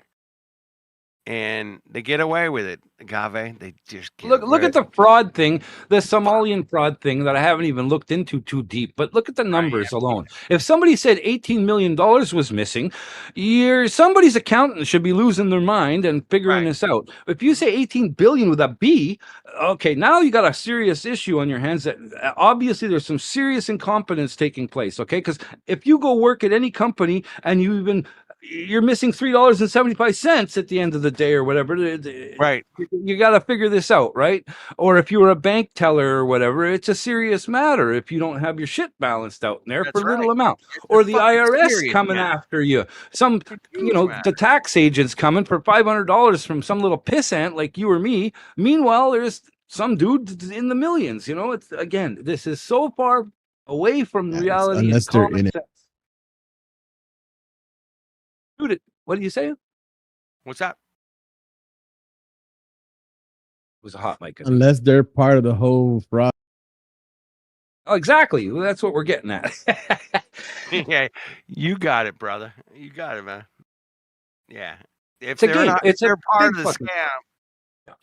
and they get away with it, Agave. They just look at the fraud thing, the Somalian fraud thing that I haven't even looked into too deep. But look at the numbers alone. If somebody said $18 million was missing, somebody's accountant should be losing their mind and figuring this out. If you say 18 billion with a B, okay, now you got a serious issue on your hands. That obviously there's some serious incompetence taking place. Okay, because if you go work at any company and you're missing $3.75 at the end of the day or whatever. Right. You got to figure this out, right? Or if you were a bank teller or whatever, it's a serious matter if you don't have your shit balanced out in there for little amount. Or the IRS coming after you. Some, the tax agents coming for $500 from some little pissant like you or me. Meanwhile, there's some dude in the millions. It's, again, this is so far away from reality. Unless they're in it. Dude, what are you saying? What's that? It was a hot mic. Unless they're part of the whole fraud. Oh, exactly. Well, that's what we're getting at. Yeah, you got it, brother. You got it, man. Yeah. If It's a they're game. not, It's if they're a part big of the fucking- scam,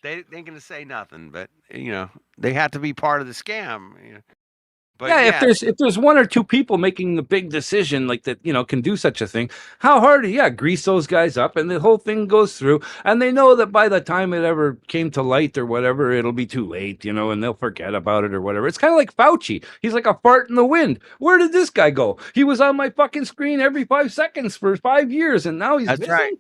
they ain't gonna say nothing. But they have to be part of the scam. But yeah, if there's one or two people making the big decision like that, can do such a thing, how hard? Grease those guys up, and the whole thing goes through, and they know that by the time it ever came to light or whatever, it'll be too late, and they'll forget about it or whatever. It's kind of like Fauci. He's like a fart in the wind. Where did this guy go? He was on my fucking screen every 5 seconds for 5 years, and now he's missing. Right.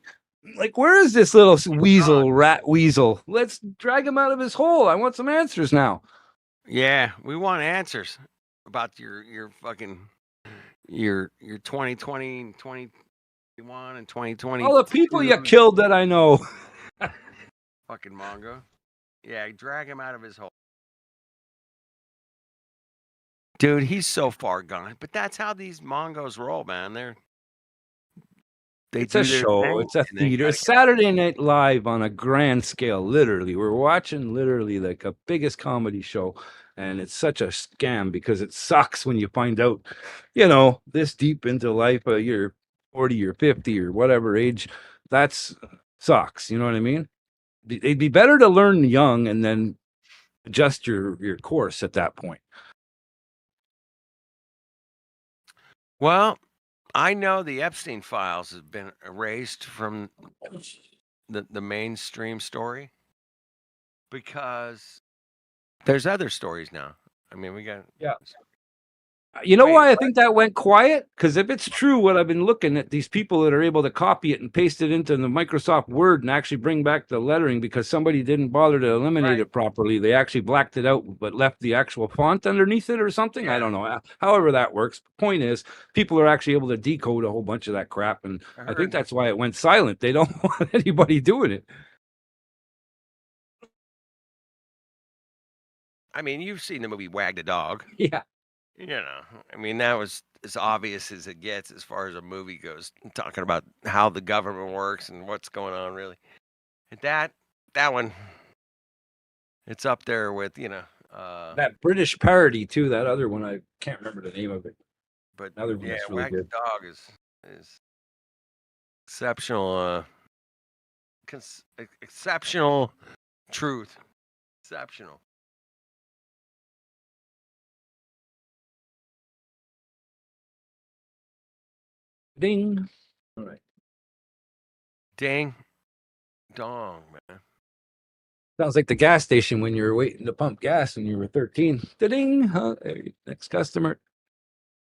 Like, where is this little rat weasel? Let's drag him out of his hole. I want some answers now. Yeah, we want answers about your fucking your 2020 and 2021 and 2020. All the people you killed that I know. Fucking Mongo. Yeah, drag him out of his hole. Dude, he's so far gone. But that's how these Mongos roll, man. It's a show. It's a theater. It's Saturday Night Live on a grand scale. Literally, we're watching like a biggest comedy show, and it's such a scam because it sucks when you find out, this deep into life. You're 40 or 50 or whatever age. That's sucks. You know what I mean? it'd be better to learn young and then adjust your course at that point. Well, I know the Epstein files have been erased from the mainstream story because there's other stories now. I mean, we got You know why I think that went quiet? Because if it's true what I've been looking at, these people that are able to copy it and paste it into the Microsoft Word and actually bring back the lettering because somebody didn't bother to eliminate it properly. They actually blacked it out but left the actual font underneath it or something. I don't know. However that works. Point is, people are actually able to decode a whole bunch of that crap. And I think that's why it went silent. They don't want anybody doing it. I mean, you've seen the movie Wag the Dog. Yeah. You know, I mean, that was as obvious as it gets as far as a movie goes, talking about how the government works and what's going on, really. And that one, it's up there with, you know. That British parody, too, that other one, I can't remember the name of it. But Another one yeah, that's really Wag good. the Dog is exceptional, exceptional truth. Exceptional. Ding. All right. Ding dong, man. Sounds like the gas station when you were waiting to pump gas when you were 13. Ding. Next customer.